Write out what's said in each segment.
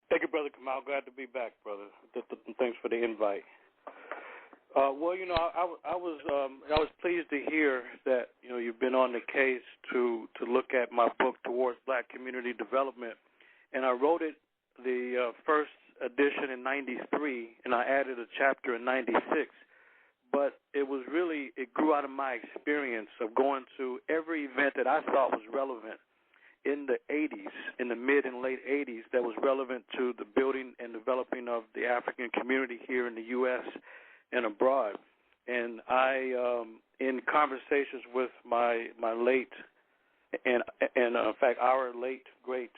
Thank you, Brother Kamal. Glad to be back, brother. Thanks for the invite. Well, I was pleased to hear that you've been on the case to look at my book Towards Black Community Development, and I wrote it the first edition in '93, and I added a chapter in '96. But it grew out of my experience of going to every event that I thought was relevant in the 80s, in the mid and late 80s, that was relevant to the building and developing of the African community here in the U.S. and abroad. And I, in conversations with my late, and in fact our late great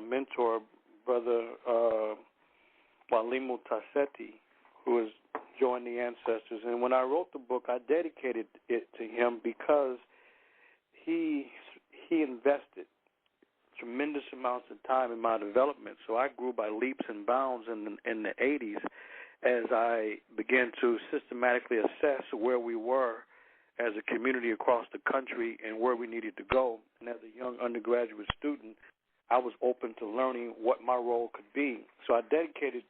mentor, Brother Walimu Taseti, who has joined the ancestors, and when I wrote the book, I dedicated it to him because he invested tremendous amounts of time in my development. So I grew by leaps and bounds in the 80s as I began to systematically assess where we were as a community across the country and where we needed to go. And as a young undergraduate student, I was open to learning what my role could be. So I dedicated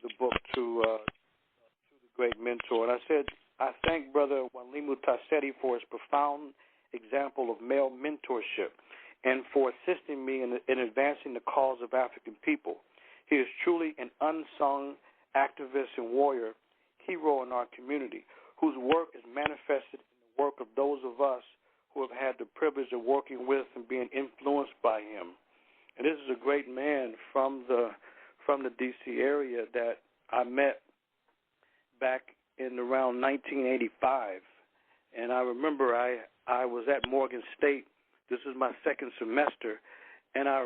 the book to the great mentor. And I said, I thank Brother Walimu Taseti for his profound example of male mentorship and for assisting me in advancing the cause of African people. He is truly an unsung activist and warrior, hero in our community, whose work is manifested in the work of those of us who have had the privilege of working with and being influenced by him. And this is a great man from the D.C. area that I met back in around 1985. And I remember I was at Morgan State. This was my second semester, and I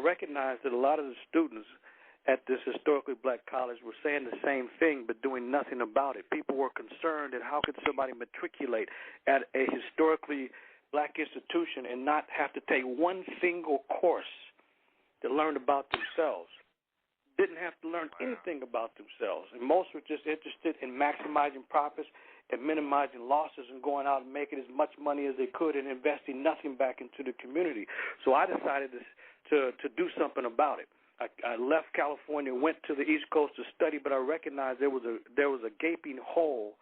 recognized that a lot of the students at this historically black college were saying the same thing but doing nothing about it. People were concerned that how could somebody matriculate at a historically black institution and not have to take one single course to learn about themselves. Didn't have to learn anything about themselves, and most were just interested in maximizing profits and minimizing losses and going out and making as much money as they could and investing nothing back into the community. So I decided to do something about it. I left California, went to the East Coast to study, but I recognized there was a gaping hole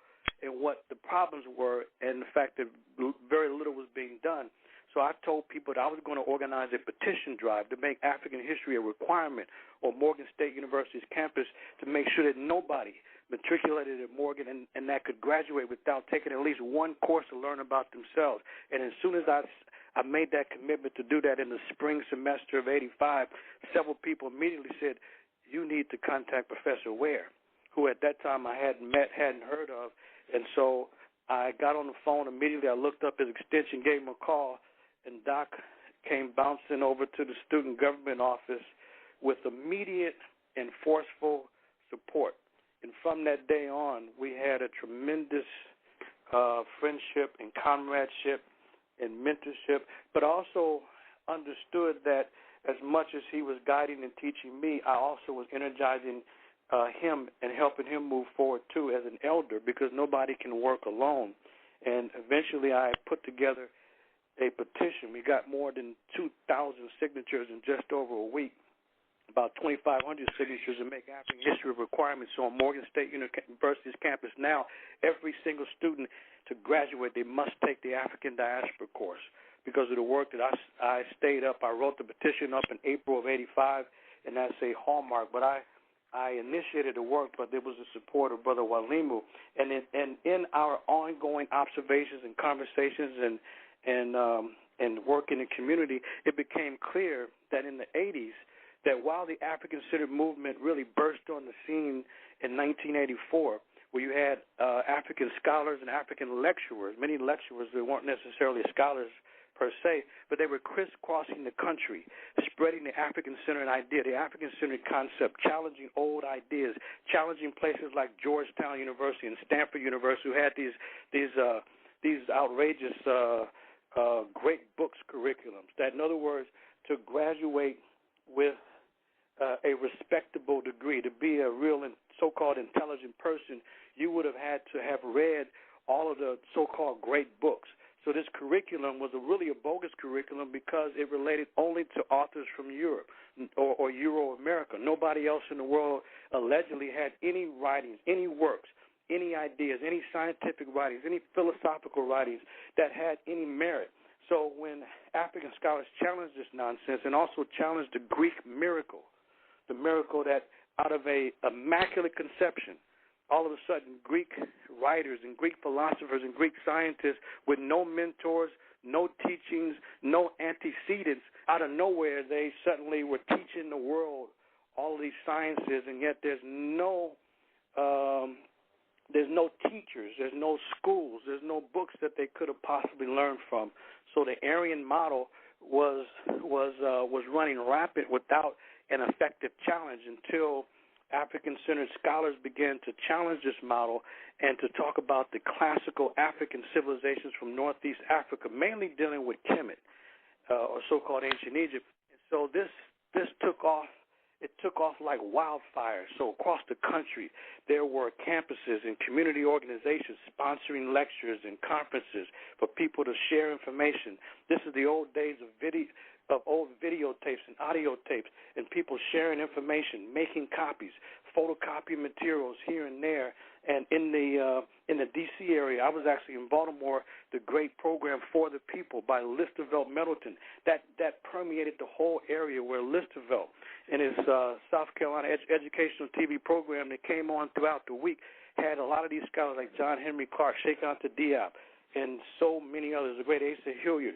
in what the problems were and the fact that very little was being done. So I told people that I was going to organize a petition drive to make African history a requirement on Morgan State University's campus to make sure that nobody matriculated at Morgan and that could graduate without taking at least one course to learn about themselves. And as soon as I made that commitment to do that in the spring semester of '85, several people immediately said, you need to contact Professor Ware, who at that time I hadn't met, hadn't heard of. And so I got on the phone immediately. I looked up his extension, gave him a call, and Doc came bouncing over to the student government office with immediate and forceful support. And from that day on, we had a tremendous friendship and comradeship and mentorship, but also understood that as much as he was guiding and teaching me, I also was energizing him and helping him move forward, too, as an elder, because nobody can work alone. And eventually I put together a petition. We got more than 2,000 signatures in just over a week, about 2,500 signatures to make African history requirements. So on Morgan State University's campus now, every single student to graduate, they must take the African diaspora course because of the work that I stayed up. I wrote the petition up in April of '85, and that's a hallmark. But I initiated the work, but there was the support of Brother Walimu. And in our ongoing observations and conversations and work in the community, it became clear that in the 80s, that while the African-centered movement really burst on the scene in 1984, where you had African scholars and African lecturers, many lecturers that weren't necessarily scholars per se, but they were crisscrossing the country, spreading the African-centered idea, the African-centered concept, challenging old ideas, challenging places like Georgetown University and Stanford University, who had these outrageous great books curriculums. That, in other words, to graduate with a respectable degree, to be a real and so-called intelligent person, you would have had to have read all of the so-called great books. So this curriculum was really a bogus curriculum because it related only to authors from Europe or Euro-America. Nobody else in the world allegedly had any writings, any works, any ideas, any scientific writings, any philosophical writings that had any merit. So when African scholars challenged this nonsense and also challenged the Greek miracle, the miracle that out of a immaculate conception, all of a sudden Greek writers and Greek philosophers and Greek scientists with no mentors, no teachings, no antecedents, out of nowhere they suddenly were teaching the world all of these sciences, and yet there's no teachers, there's no schools, there's no books that they could have possibly learned from. So the Aryan model was running rampant without an effective challenge until African-centered scholars began to challenge this model and to talk about the classical African civilizations from Northeast Africa, mainly dealing with Kemet, or so-called ancient Egypt. And so this took off. It took off like wildfire. So across the country, there were campuses and community organizations sponsoring lectures and conferences for people to share information. This is the old days of old videotapes and audio tapes, and people sharing information, making copies, photocopying materials here and there. And in the D.C. area, I was actually in Baltimore, the great program For the People by Listervelt Middleton. That permeated the whole area where Listervelt and his South Carolina educational TV program that came on throughout the week had a lot of these scholars like John Henry Clark, Sheikh Anta Diop, and so many others, the great Asa Hilliard,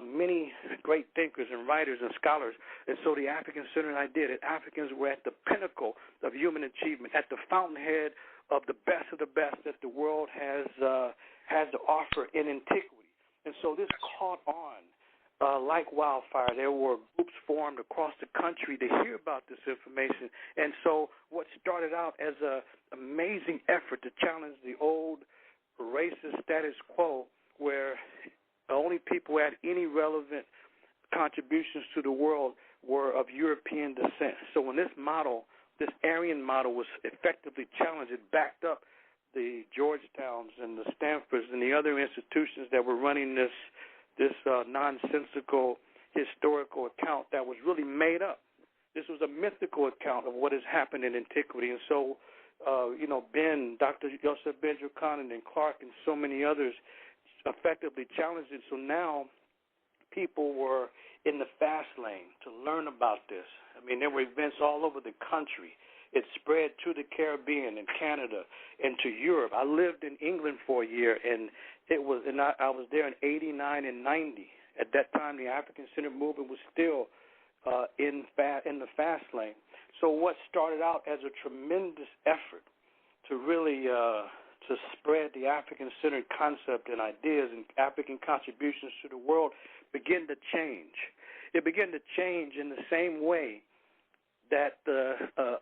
many great thinkers and writers and scholars. And so the African-centered idea that Africans were at the pinnacle of human achievement, at the fountainhead of the best that the world has to offer in antiquity. And so this caught on like wildfire. There were groups formed across the country to hear about this information. And so what started out as an amazing effort to challenge the old racist status quo, where the only people who had any relevant contributions to the world were of European descent. So when this Aryan model was effectively challenged, it backed up the Georgetowns and the Stanfords and the other institutions that were running this nonsensical historical account that was really made up. This was a mythical account of what has happened in antiquity. And so, Dr. Yosef Ben-Jochannan and Clark and so many others effectively challenged it. So now people were in the fast lane to learn about this. I mean, there were events all over the country. It spread to the Caribbean and Canada and to Europe. I lived in England for a year, and I was there in 89 and 90. At that time, the African-centered movement was still in the fast lane. So what started out as a tremendous effort to really to spread the African-centered concept and ideas and African contributions to the world began to change. It began to change in the same way that the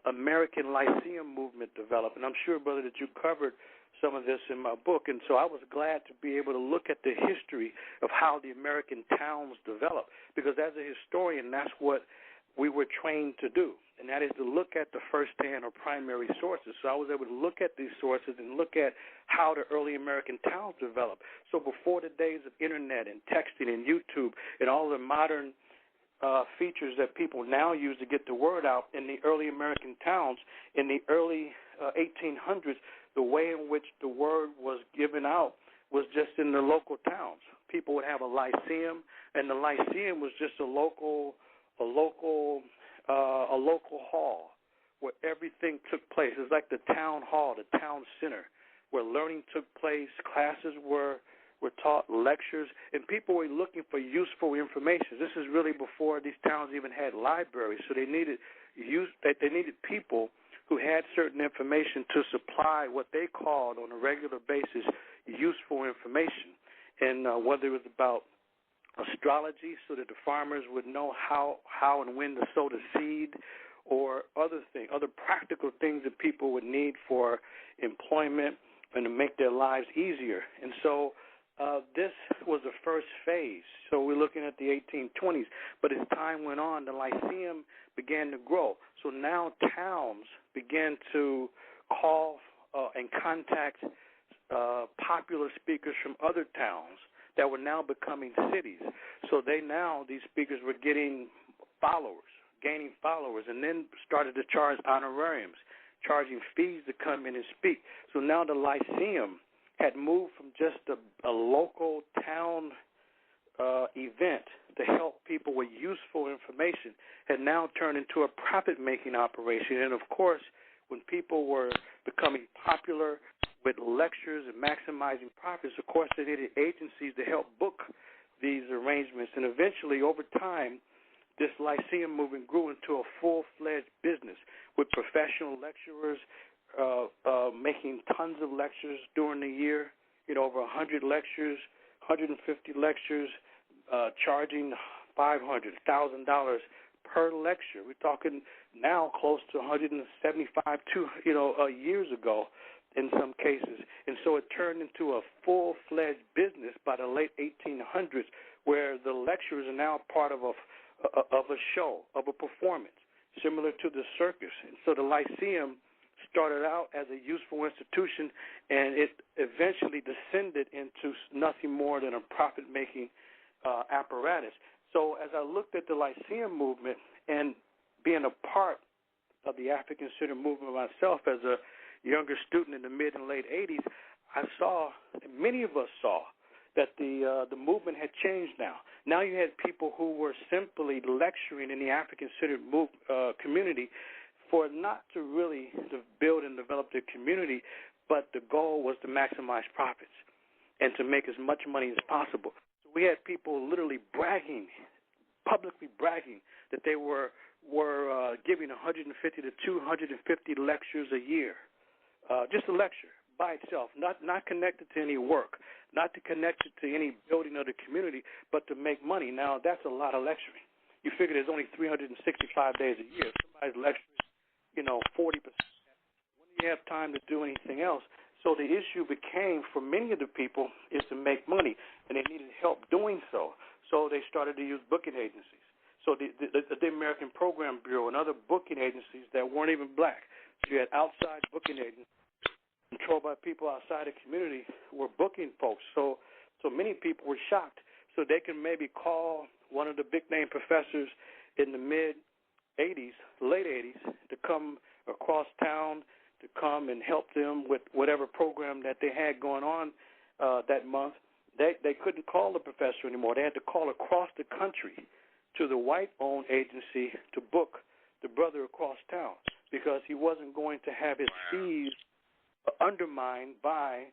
American Lyceum movement developed. And I'm sure, brother, that you covered some of this in my book. And so I was glad to be able to look at the history of how the American towns developed, because as a historian, that's what we were trained to do, and that is to look at the first-hand or primary sources. So I was able to look at these sources and look at how the early American towns developed. So before the days of Internet and texting and YouTube and all the modern features that people now use to get the word out, in the early American towns, in the early 1800s, the way in which the word was given out was just in the local towns. People would have a lyceum, and the lyceum was just a local hall where everything took place. It was like the town hall, the town center, where learning took place, classes were taught, lectures, and people were looking for useful information. This is really before these towns even had libraries, so they needed people who had certain information to supply what they called on a regular basis useful information, and whether it was about astrology so that the farmers would know how and when to sow the seed, or other practical things that people would need for employment and to make their lives easier. And so this was the first phase. So we're looking at the 1820s. But as time went on, the Lyceum began to grow. So now towns began to call and contact popular speakers from other towns that were now becoming cities. So these speakers were getting gaining followers, and then started to charge honorariums, charging fees to come in and speak. So now the Lyceum had moved from just a local town event to help people with useful information, had now turned into a profit-making operation. And, of course, when people were becoming popular with lectures and maximizing profits, of course, they needed agencies to help book these arrangements. And eventually, over time, this Lyceum movement grew into a full-fledged business with professional lecturers making tons of lectures during the year, over 100 lectures, 150 lectures, charging $500, $1,000 per lecture. We're talking now close to 175 years ago in some cases. And so it turned into a full-fledged business by the late 1800s, where the lectures are now part of a show, of a performance, similar to the circus. And so the Lyceum started out as a useful institution, and it eventually descended into nothing more than a profit-making apparatus. So as I looked at the Lyceum movement, and being a part of the African Center movement myself as a younger student in the mid and late 80s, I saw, and many of us saw, that the movement had changed now. Now you had people who were simply lecturing in the African-centered community for not to really to build and develop their community, but the goal was to maximize profits and to make as much money as possible. So we had people literally publicly bragging that they were giving 150 to 250 lectures a year, just a lecture by itself, not connected to any work, not to connect it to any building of the community, but to make money. Now, that's a lot of lecturing. You figure there's only 365 days a year. Somebody's lecturing, 40%. When do you have time to do anything else? So the issue became, for many of the people, is to make money, and they needed help doing so. So they started to use booking agencies. So the American Program Bureau and other booking agencies that weren't even black. So you had outside booking agencies controlled by people outside the community were booking folks. So many people were shocked. So they can maybe call one of the big-name professors in the mid-'80s, late 80s, to come across town to come and help them with whatever program that they had going on that month. They couldn't call the professor anymore. They had to call across the country to the white-owned agency to book the brother across town, because he wasn't going to have his fees undermined by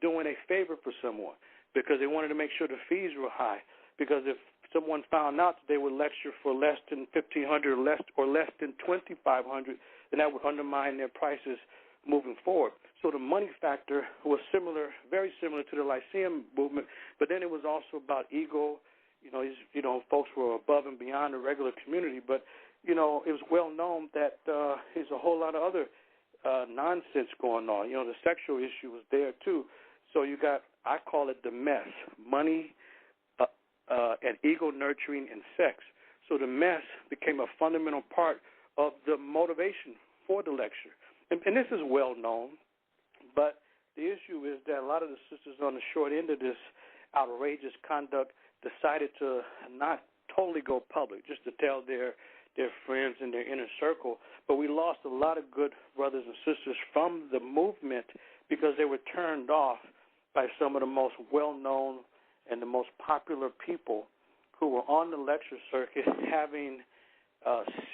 doing a favor for someone, because they wanted to make sure the fees were high. Because if someone found out that they would lecture for less than $1,500 or less than $2,500, then that would undermine their prices moving forward. So the money factor was very similar to the Lyceum movement, but then it was also about ego. Folks were above and beyond the regular community, but it was well known that there's a whole lot of other nonsense going on. The sexual issue was there too. So you got, I call it the mess: money, and ego nurturing, and sex. So the mess became a fundamental part of the motivation for the lecture. And this is well known, but the issue is that a lot of the sisters on the short end of this outrageous conduct decided to not totally go public, just to tell their friends in their inner circle. But we lost a lot of good brothers and sisters from the movement because they were turned off by some of the most well-known and the most popular people who were on the lecture circuit having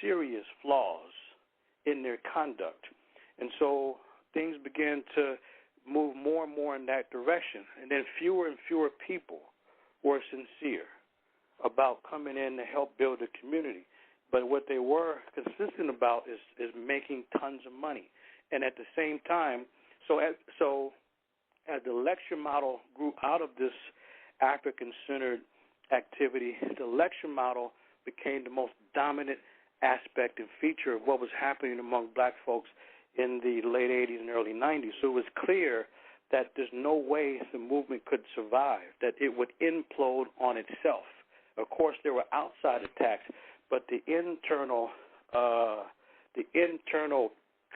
serious flaws in their conduct. And so things began to move more and more in that direction. And then fewer and fewer people were sincere about coming in to help build a community. But what they were consistent about is making tons of money. And at the same time, so as the lecture model grew out of this African-centered activity, the lecture model became the most dominant aspect and feature of what was happening among black folks in the late 80s and early 90s. So it was clear that there's no way the movement could survive, that it would implode on itself. Of course, there were outside attacks, but the internal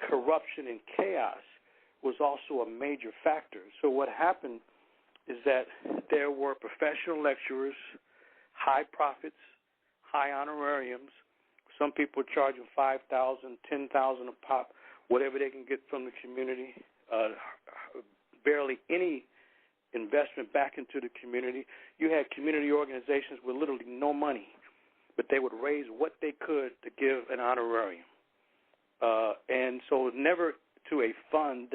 corruption and chaos was also a major factor. So what happened is that there were professional lecturers, high profits, high honorariums. Some people charging $5,000, $10,000 a pop, whatever they can get from the community. Barely any investment back into the community. You had community organizations with literally no money, but they would raise what they could to give an honorarium. And so never to a fund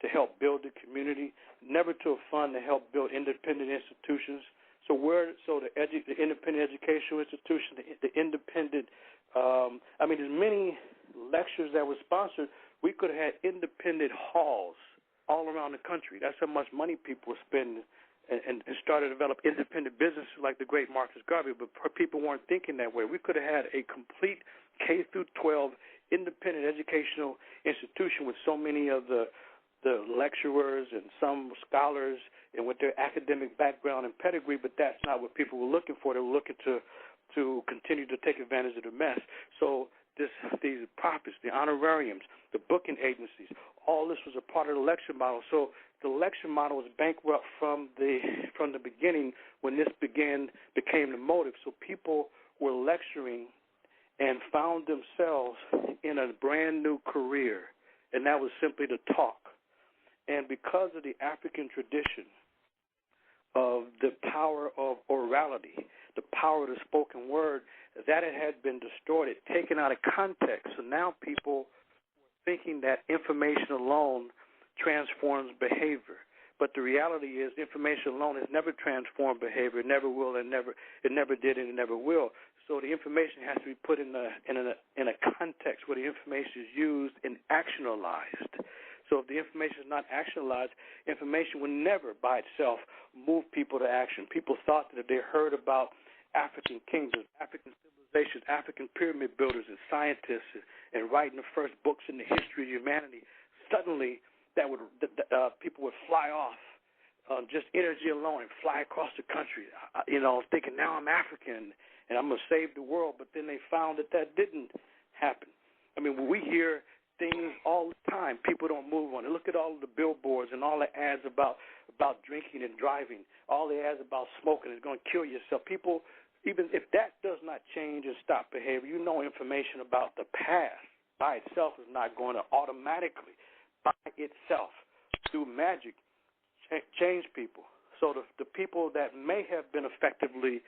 to help build the community, never to a fund to help build independent institutions. So the independent educational institution, the independent, there's many lectures that were sponsored. We could have had independent halls all around the country. That's how much money people were spending, and started to develop independent businesses like the great Marcus Garvey, but people weren't thinking that way. We could have had a complete K through 12 independent educational institution with so many of the lecturers and some scholars and with their academic background and pedigree, but that's not what people were looking for. They were looking to continue to take advantage of the mess. So these profits, the honorariums, the booking agencies, all this was a part of the lecture model. So the lecture model was bankrupt from the beginning when this became the motive. So people were lecturing and found themselves in a brand new career, and that was simply to talk. And because of the African tradition of the power of orality, the power of the spoken word, that it had been distorted, taken out of context. So now people were thinking that information alone transforms behavior. But the reality is information alone has never transformed behavior. It never will, it never did, and it never will. So the information has to be put in a context where the information is used and actionalized. So if the information is not actionalized, information will never by itself move people to action. People thought that if they heard about African kingdoms, African civilizations, African pyramid builders and scientists and writing the first books in the history of humanity, suddenly people would fly off just energy alone and fly across the country, thinking now I'm African and I'm going to save the world. But then they found that didn't happen. We hear things all the time. People don't move on it. Look at all of the billboards and all the ads about drinking and driving, all the ads about smoking is going to kill yourself. People, even if that does not change and stop behavior, information about the past by itself is not going to automatically, by itself, through magic, change people. So the people that may have been effectively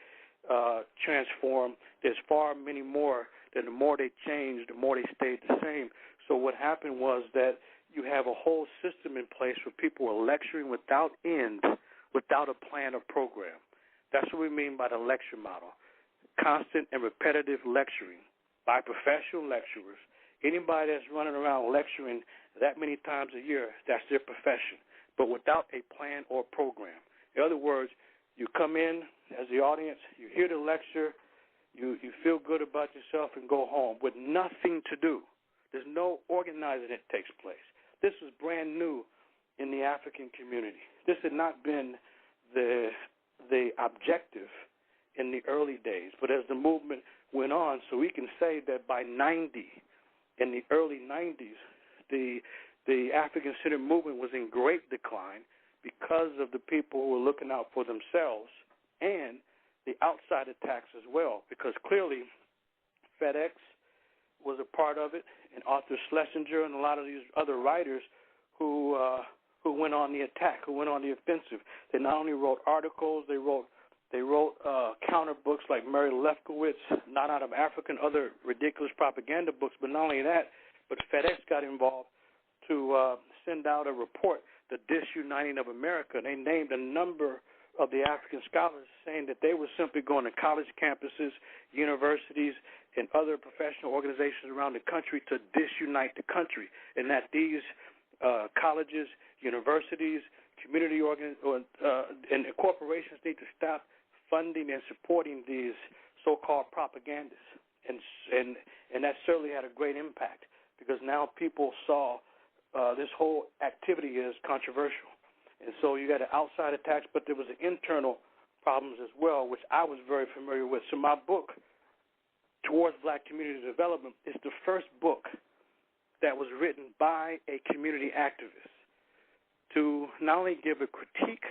transformed, there's far many more that the more they changed, the more they stayed the same. So what happened was that you have a whole system in place where people are lecturing without end, without a plan or program. That's what we mean by the lecture model. Constant and repetitive lecturing by professional lecturers. Anybody that's running around lecturing that many times a year, that's their profession, but without a plan or program. In other words, you come in as the audience, you hear the lecture, you feel good about yourself and go home with nothing to do. There's no organizing that takes place. This is brand new in the African community. This had not been the objective in the early days, but as the movement went on, so we can say that by in the early 90s, the African-centered movement was in great decline because of the people who were looking out for themselves and the outside attacks as well, because clearly FedEx was a part of it, and Arthur Schlesinger and a lot of these other writers who went on the attack, who went on the offensive. They not only wrote articles, they wrote counter books like Mary Lefkowitz, Not Out of Africa, and other ridiculous propaganda books. But not only that, but FedEx got involved to send out a report, The Disuniting of America. They named a number of the African scholars saying that they were simply going to college campuses, universities, and other professional organizations around the country to disunite the country, and that these colleges, universities, community and corporations need to stop funding and supporting these so-called propagandists. And that certainly had a great impact because now people saw this whole activity is controversial. And so you got the outside attacks, but there was the internal problems as well, which I was very familiar with. So my book, Towards Black Community Development, is the first book that was written by a community activist to not only give a critique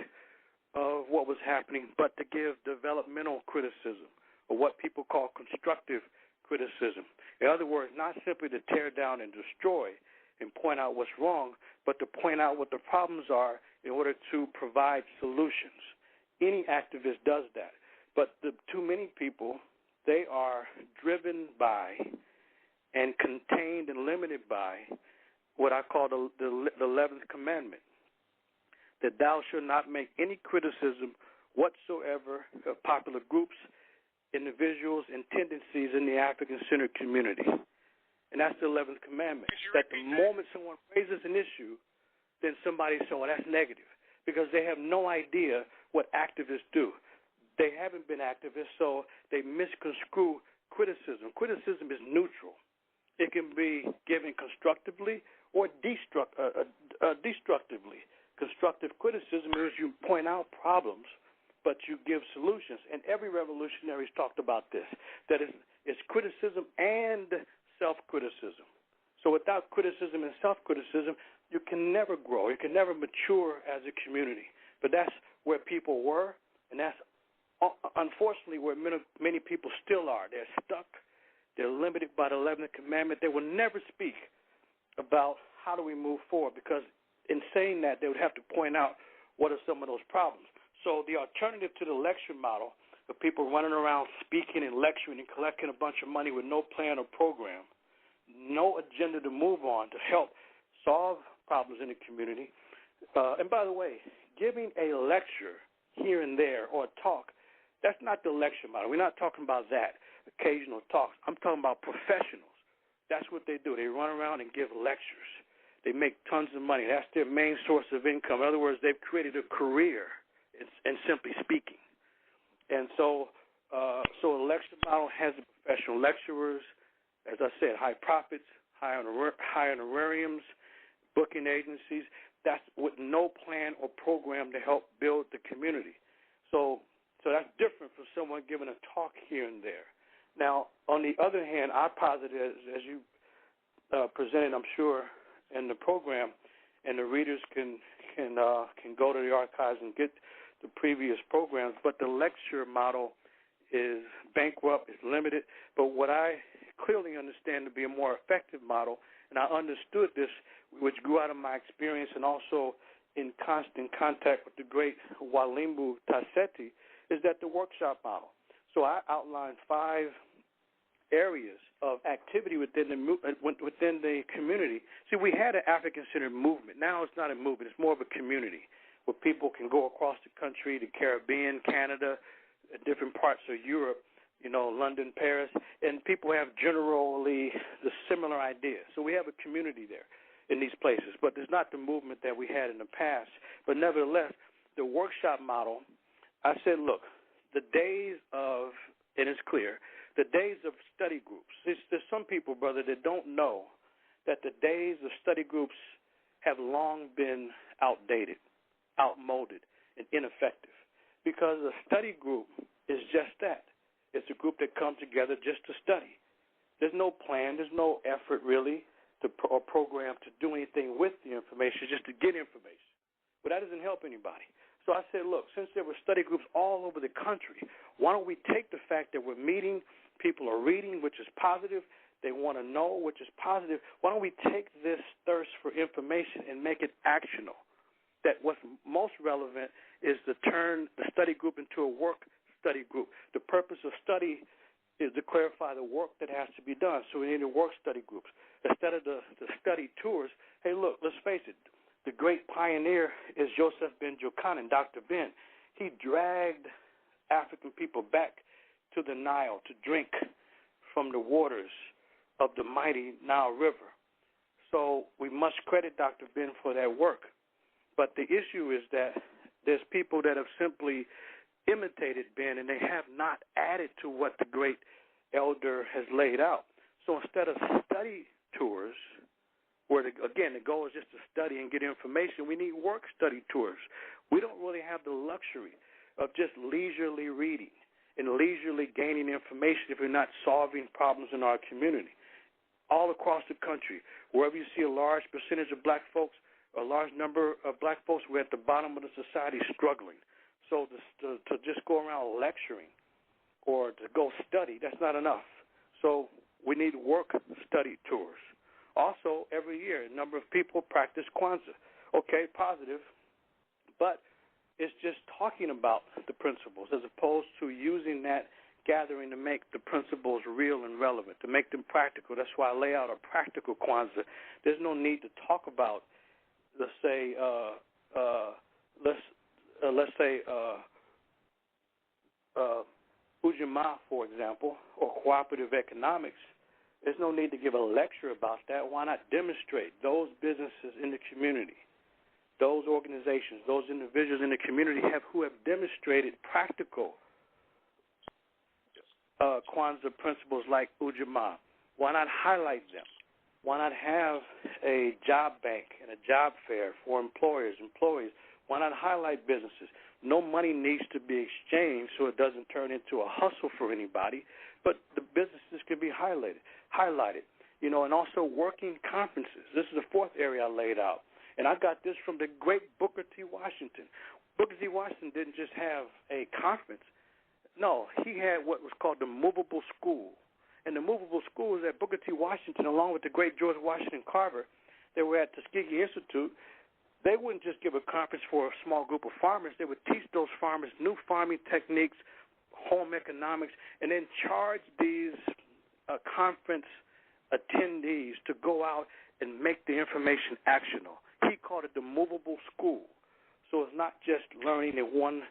of what was happening, but to give developmental criticism, or what people call constructive criticism. In other words, not simply to tear down and destroy and point out what's wrong, but to point out what the problems are in order to provide solutions. Any activist does that. But too many people, they are driven by and contained and limited by what I call the 11th commandment, that thou shalt not make any criticism whatsoever of popular groups, individuals, and tendencies in the African-centered community. And that's the 11th commandment, that the moment someone raises an issue, then somebody says, well, that's negative, because they have no idea what activists do. They haven't been activists, so they misconstrue criticism. Criticism is neutral. It can be given constructively or destructively. Constructive criticism is you point out problems, but you give solutions. And every revolutionary has talked about this, that it's criticism and self-criticism. So without criticism and self-criticism, you can never grow. You can never mature as a community. But that's where people were, and that's unfortunately where many people still are. They're stuck. They're limited by the 11th commandment. They will never speak about how do we move forward, because in saying that, they would have to point out what are some of those problems. So the alternative to the lecture model of people running around speaking and lecturing and collecting a bunch of money with no plan or program, no agenda to move on to help solve problems in the community. And by the way, giving a lecture here and there or a talk, that's not the lecture model. We're not talking about that, occasional talks. I'm talking about professionals. That's what they do. They run around and give lectures. They make tons of money. That's their main source of income. In other words, they've created a career in simply speaking. And so a lecture model has the professional lecturers, as I said, high profits, high honorariums, booking agencies. That's with no plan or program to help build the community. So that's different from someone giving a talk here and there. Now, on the other hand, I posit, as you presented, I'm sure, in the program, and the readers can go to the archives and get the previous programs, but the lecture model is bankrupt, it's limited. But what I clearly understand to be a more effective model, and I understood this, which grew out of my experience and also in constant contact with the great Walimbu Taseti, is that the workshop model. So I outlined 5 areas of activity within the community. See, we had an African-centered movement. Now it's not a movement. It's more of a community where people can go across the country, the Caribbean, Canada, different parts of Europe, London, Paris, and people have generally the similar ideas. So we have a community there in these places, but it's not the movement that we had in the past. But nevertheless, the workshop model, I said, look, the days of, and it's clear, the days of study groups. There's some people, brother, that don't know that the days of study groups have long been outdated, outmoded, and ineffective. Because a study group is just that. It's a group that comes together just to study. There's no plan. There's no effort, really, or program to do anything with the information, just to get information. But that doesn't help anybody. So I said, look, since there were study groups all over the country, why don't we take the fact that we're meeting, people are reading, which is positive, they want to know, which is positive, why don't we take this thirst for information and make it actionable? That what's most relevant is to turn the study group into a work study group. The purpose of study is to clarify the work that has to be done. So we need to work study groups. Instead of the study tours, hey, look, let's face it, the great pioneer is Joseph Ben Jokanan, Dr. Ben. He dragged African people back to the Nile to drink from the waters of the mighty Nile River. So we must credit Dr. Ben for that work. But the issue is that there's people that have simply imitated Ben, and they have not added to what the great elder has laid out. So instead of study tours, where, again, the goal is just to study and get information, we need work study tours. We don't really have the luxury of just leisurely reading and leisurely gaining information if we're not solving problems in our community. All across the country, wherever you see a large percentage of black folks, a large number of black folks, we're at the bottom of the society struggling. So to just go around lecturing or to go study, that's not enough. So we need work study tours. Also, every year, a number of people practice Kwanzaa. Okay, positive, but it's just talking about the principles as opposed to using that gathering to make the principles real and relevant, to make them practical. That's why I lay out a practical Kwanzaa. There's no need to talk about, let's say, Ujamaa, for example, or cooperative economics. There's no need to give a lecture about that. Why not demonstrate those businesses in the community, those organizations, those individuals in the community who have demonstrated practical Kwanzaa principles like Ujamaa? Why not highlight them? Why not have a job bank and a job fair for employers, employees? Why not highlight businesses? No money needs to be exchanged so it doesn't turn into a hustle for anybody, but the businesses can be highlighted. You know, and also working conferences. This is the fourth area I laid out. And I got this from the great Booker T. Washington. Booker T. Washington didn't just have a conference. No, he had what was called the Movable School. And the Movable School is at Booker T. Washington, along with the great George Washington Carver. They were at Tuskegee Institute. They wouldn't just give a conference for a small group of farmers. They would teach those farmers new farming techniques, home economics, and then charge these conference attendees to go out and make the information actionable. He called it the Movable School. So it's not just learning in one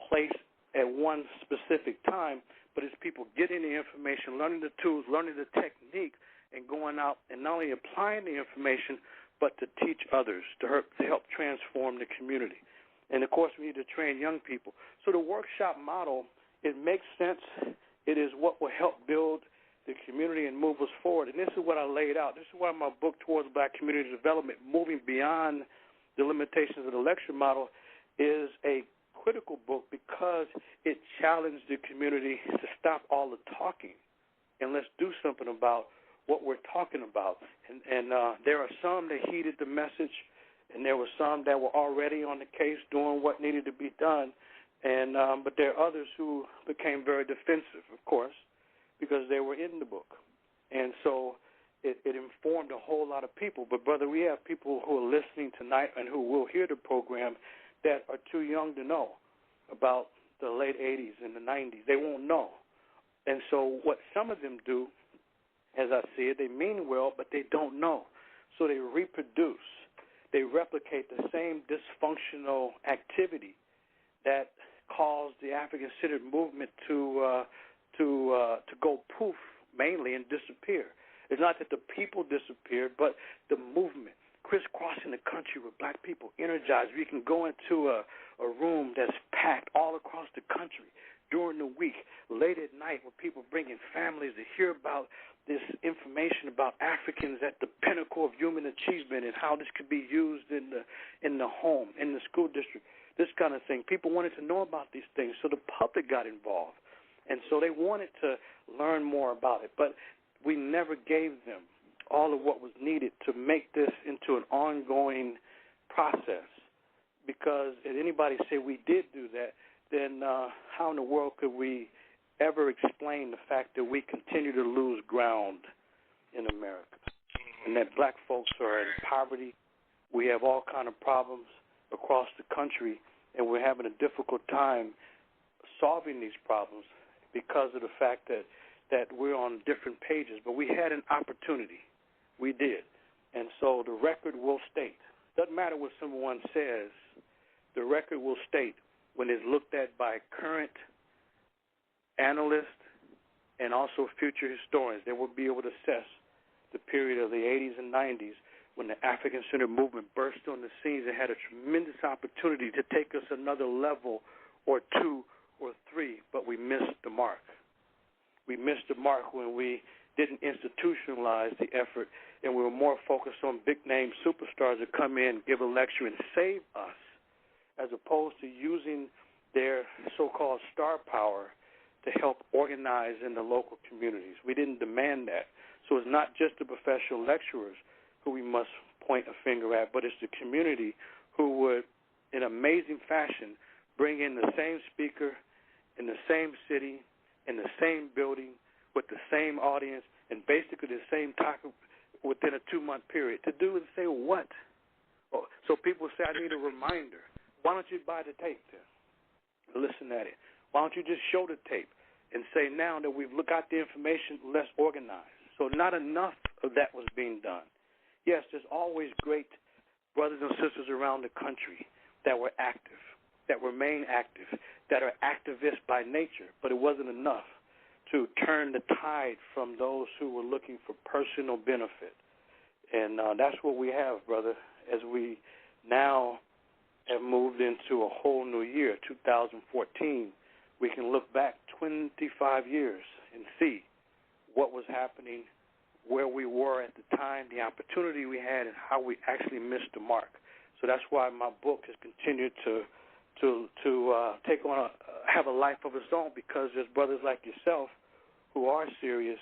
place at one specific time, but it's people getting the information, learning the tools, learning the technique, and going out and not only applying the information, but to teach others, to help transform the community. And, of course, we need to train young people. So the workshop model, it makes sense. It is what will help build the community and move us forward. And this is what I laid out. This is why my book, Towards Black Community Development, Moving Beyond the Limitations of the Lecture Model, is a critical book because it challenged the community to stop all the talking and let's do something about what we're talking about. And there are some that heeded the message, and there were some that were already on the case doing what needed to be done. And but there are others who became very defensive, of course, because they were in the book. And so it informed a whole lot of people. But, brother, we have people who are listening tonight and who will hear the program that are too young to know about the late 80s and the 90s. They won't know. And so what some of them do, as I see it, they mean well, but they don't know. So they reproduce. They replicate the same dysfunctional activity that caused the African-centered movement to go poof, mainly, and disappear. It's not that the people disappeared, but the movement, crisscrossing the country with black people, energized. We can go into a room that's packed all across the country during the week, late at night, with people bringing families to hear about this information about Africans at the pinnacle of human achievement and how this could be used in the home, in the school district, this kind of thing. People wanted to know about these things, so the public got involved. And so they wanted to learn more about it, but we never gave them all of what was needed to make this into an ongoing process. Because if anybody say we did do that, then how in the world could we ever explain the fact that we continue to lose ground in America and that black folks are in poverty? We have all kind of problems across the country, and we're having a difficult time solving these problems because of the fact that we're on different pages. But we had an opportunity. We did. And so the record will state. Doesn't matter what someone says. The record will state when it's looked at by current analysts and also future historians. They will be able to assess the period of the 80s and 90s when the African-centered movement burst on the scenes and had a tremendous opportunity to take us another level or two or three, but we missed the mark. We missed the mark when we didn't institutionalize the effort, and we were more focused on big-name superstars that come in, give a lecture, and save us, as opposed to using their so-called star power to help organize in the local communities. We didn't demand that. So it's not just the professional lecturers who we must point a finger at, but it's the community who would, in amazing fashion, bring in the same speaker in the same city, in the same building, with the same audience, and basically the same topic within a 2-month period. To do and say what? Oh, so people say, I need a reminder. Why don't you buy the tape then? Listen at it. Why don't you just show the tape and say, now that we've got the information, let's organize. So not enough of that was being done. Yes, there's always great brothers and sisters around the country that were active, that remain active, that are activists by nature, but it wasn't enough to turn the tide from those who were looking for personal benefit. And that's what we have, brother, as we now have moved into a whole new year, 2014. We can look back 25 years and see what was happening, where we were at the time, the opportunity we had, and how we actually missed the mark. So that's why my book has continued to take on have a life of its own, because there's brothers like yourself who are serious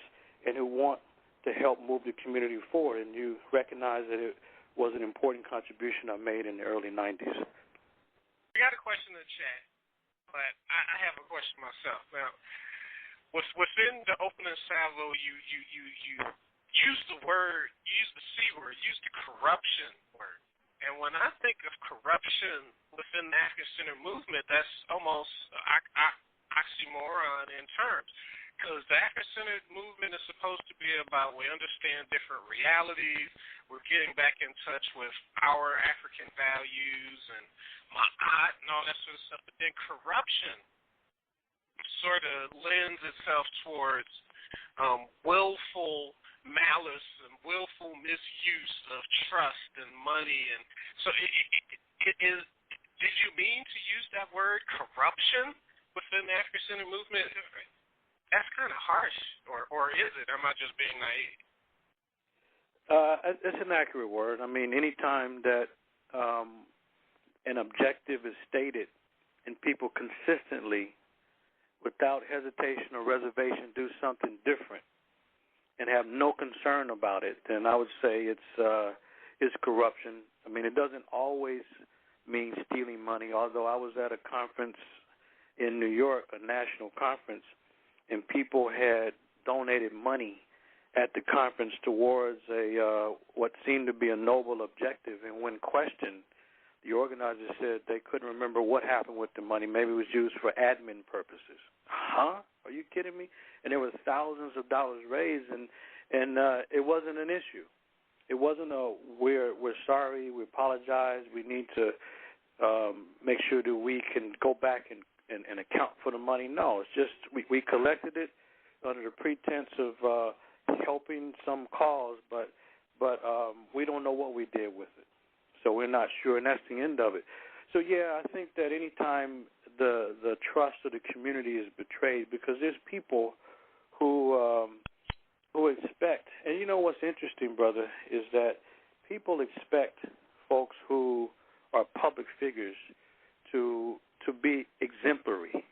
and who want to help move the community forward, and you recognize that it was an important contribution I made in the early 90s. We got a question in the chat, but I have a question myself. Now, within the opening salvo, you use the word, you use the C word, you use the corruption word. And when I think of corruption within the African-centered movement, that's almost oxymoron in terms. Because the African-centered movement is supposed to be about we understand different realities, we're getting back in touch with our African values and ma'at and all that sort of stuff. But then corruption sort of lends itself towards willful malice and willful misuse of trust and money. And so did you mean to use that word corruption within the African-centered movement? That's kind of harsh, or is it? Am I just being naive? It's an accurate word. I mean, any time that an objective is stated and people consistently, without hesitation or reservation, do something different and have no concern about it, then I would say it's corruption. I mean, it doesn't always mean stealing money, although I was at a conference in New York, a national conference, and people had donated money at the conference towards what seemed to be a noble objective. And when questioned, the organizers said they couldn't remember what happened with the money. Maybe it was used for admin purposes. Huh? Are you kidding me? And there was thousands of dollars raised, and it wasn't an issue. It wasn't we're sorry, we apologize, we need to make sure that we can go back and account for the money. No, it's just we collected it under the pretense of helping some cause, but we don't know what we did with it. So we're not sure, and that's the end of it. So, yeah, I think that any time the trust of the community is betrayed, because there's people who expect, and you know what's interesting, brother, is that people expect folks who are public figures to be exemplary.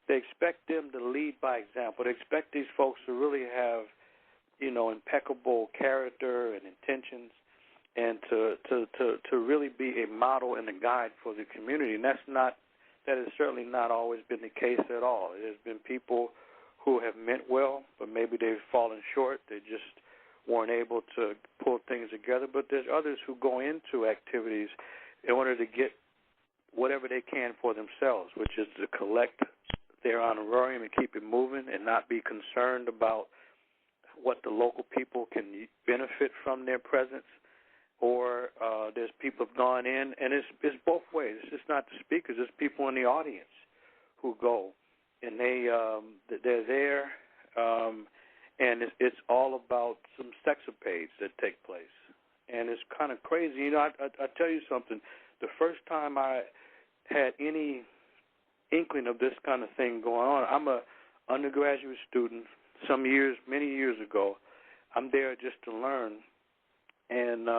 They expect them to lead by example. They expect these folks to really have, impeccable character and intentions, and to really be a model and a guide for the community. And that has certainly not always been the case at all. There's been people who have meant well, but maybe they've fallen short. They just weren't able to pull things together. But there's others who go into activities in order to get whatever they can for themselves, which is to collect their honorarium and keep it moving and not be concerned about what the local people can benefit from their presence. Or there's people who've gone in, and it's both ways. It's just not the speakers. It's people in the audience who go, and they're there, and it's all about some sexapades that take place. And it's kind of crazy. I tell you something. The first time I had any inkling of this kind of thing going on, I'm a undergraduate student many years ago. I'm there just to learn. And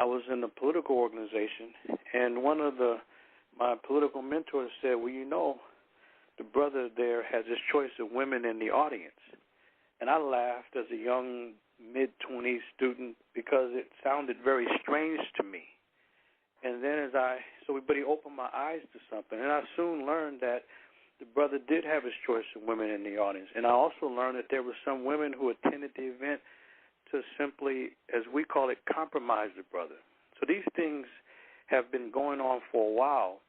I was in a political organization, and one of my political mentors said, well, the brother there has this choice of women in the audience. And I laughed as a young mid-20s student because it sounded very strange to me. And then but he opened my eyes to something, and I soon learned that the brother did have his choice of women in the audience. And I also learned that there were some women who attended the event to simply, as we call it, compromise the brother. So these things have been going on for a while,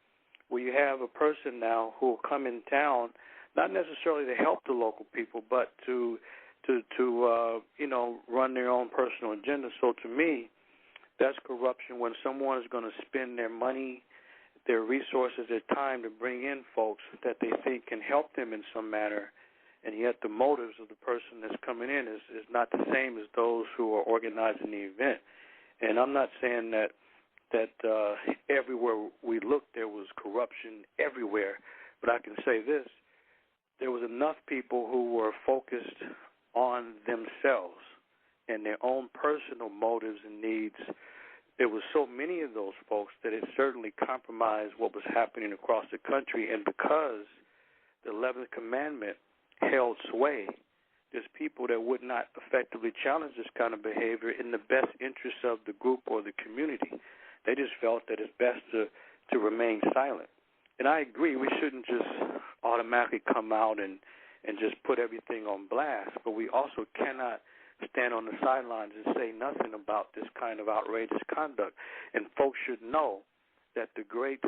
where you have a person now who will come in town, not necessarily to help the local people, but to run their own personal agenda. So to me, that's corruption when someone is going to spend their money, their resources, their time to bring in folks that they think can help them in some manner, and yet the motives of the person that's coming in is not the same as those who are organizing the event. And I'm not saying that everywhere we looked there was corruption everywhere, but I can say this: there was enough people who were focused on themselves and their own personal motives and needs. There was so many of those folks that it certainly compromised what was happening across the country. And because the 11th commandment held sway, there's people that would not effectively challenge this kind of behavior in the best interest of the group or the community. They just felt that it's best to remain silent. And I agree, we shouldn't just automatically come out and just put everything on blast, but we also cannot stand on the sidelines and say nothing about this kind of outrageous conduct. And folks should know that the great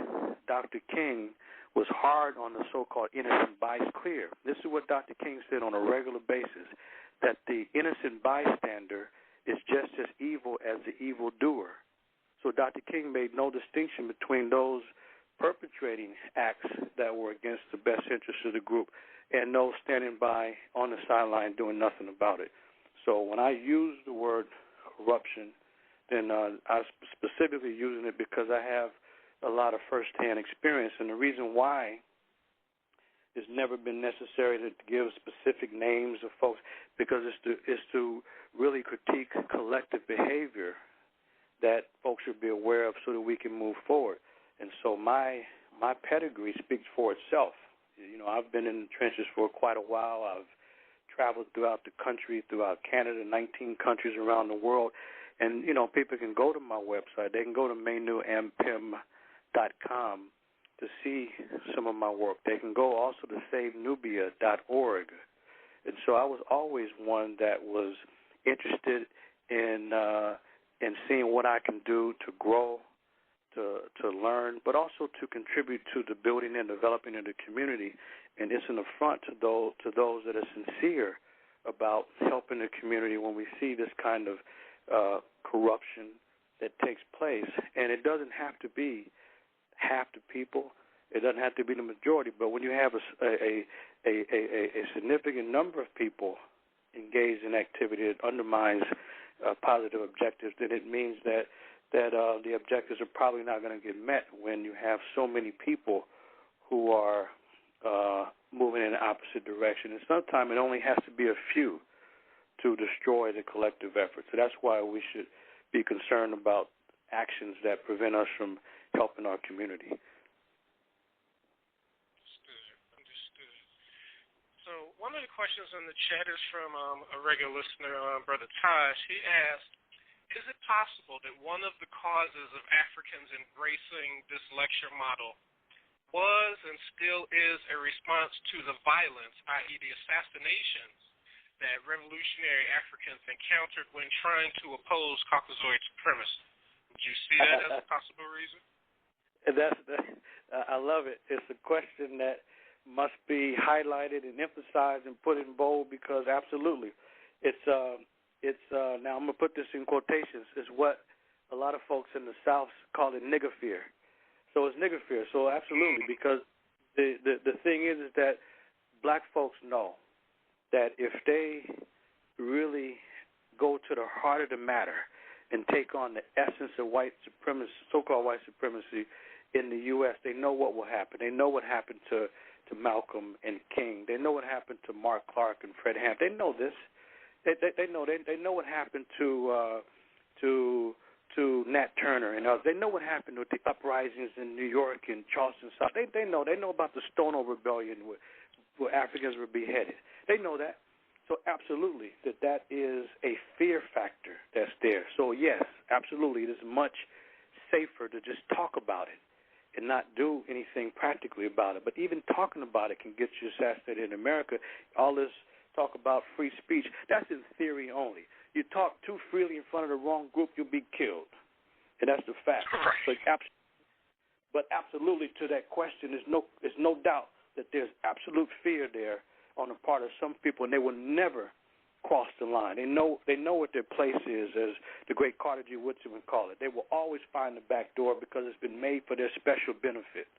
Dr. King was hard on the so-called innocent bystander. This is what Dr. King said on a regular basis, that the innocent bystander is just as evil as the evildoer. So Dr. King made no distinction between those perpetrating acts that were against the best interests of the group and those standing by on the sideline doing nothing about it. So when I use the word corruption, then I'm specifically using it because I have a lot of first-hand experience. And the reason why it's never been necessary to give specific names of folks, because it's to really critique collective behavior that folks should be aware of so that we can move forward. And so my pedigree speaks for itself. You know, I've been in the trenches for quite a while. I've traveled throughout the country, throughout Canada, 19 countries around the world. And, you know, people can go to my website. They can go to ManuAmpim.com to see some of my work. They can go also to SaveNubia.org. And so I was always one that was interested in seeing what I can do to grow, to learn, but also to contribute to the building and developing of the community. And it's an affront to those that are sincere about helping the community when we see this kind of corruption that takes place. And it doesn't have to be half the people. It doesn't have to be the majority. But when you have a significant number of people engaged in activity that undermines positive objectives, then it means that the objectives are probably not going to get met when you have so many people who are moving in the opposite direction. And sometimes it only has to be a few to destroy the collective effort. So that's why we should be concerned about actions that prevent us from helping our community. Understood. So one of the questions in the chat is from a regular listener, Brother Taj. He asked, is it possible that one of the causes of Africans embracing this lecture model was and still is a response to the violence, i.e. the assassinations, that revolutionary Africans encountered when trying to oppose Caucasoid supremacy? Would you see that as a possible reason? I love it. It's a question that must be highlighted and emphasized and put in bold because absolutely. It's now I'm going to put this in quotations. It's what a lot of folks in the South call it nigger fear. So it's nigger fear. So absolutely, because the thing is that black folks know that if they really go to the heart of the matter and take on the essence of white supremacy, so-called white supremacy in the U.S., they know what will happen. They know what happened to Malcolm and King. They know what happened to Mark Clark and Fred Hampton. They know this. They know what happened to Nat Turner and others. They know what happened with the uprisings in New York and Charleston South. They know about the Stono Rebellion where Africans were beheaded. They know that. So absolutely that is a fear factor that's there. So yes, absolutely, there's much safer to just talk about it and not do anything practically about it. But even talking about it can get you assassinated in America. All this talk about free speech, that's in theory only. You talk too freely in front of the wrong group, you'll be killed. And that's the fact. Right. But absolutely to that question, there's no doubt that there's absolute fear there on the part of some people, and they will never cross the line. They know what their place is, as the great Carter G. Woodson would call it. They will always find the back door because it's been made for their special benefit.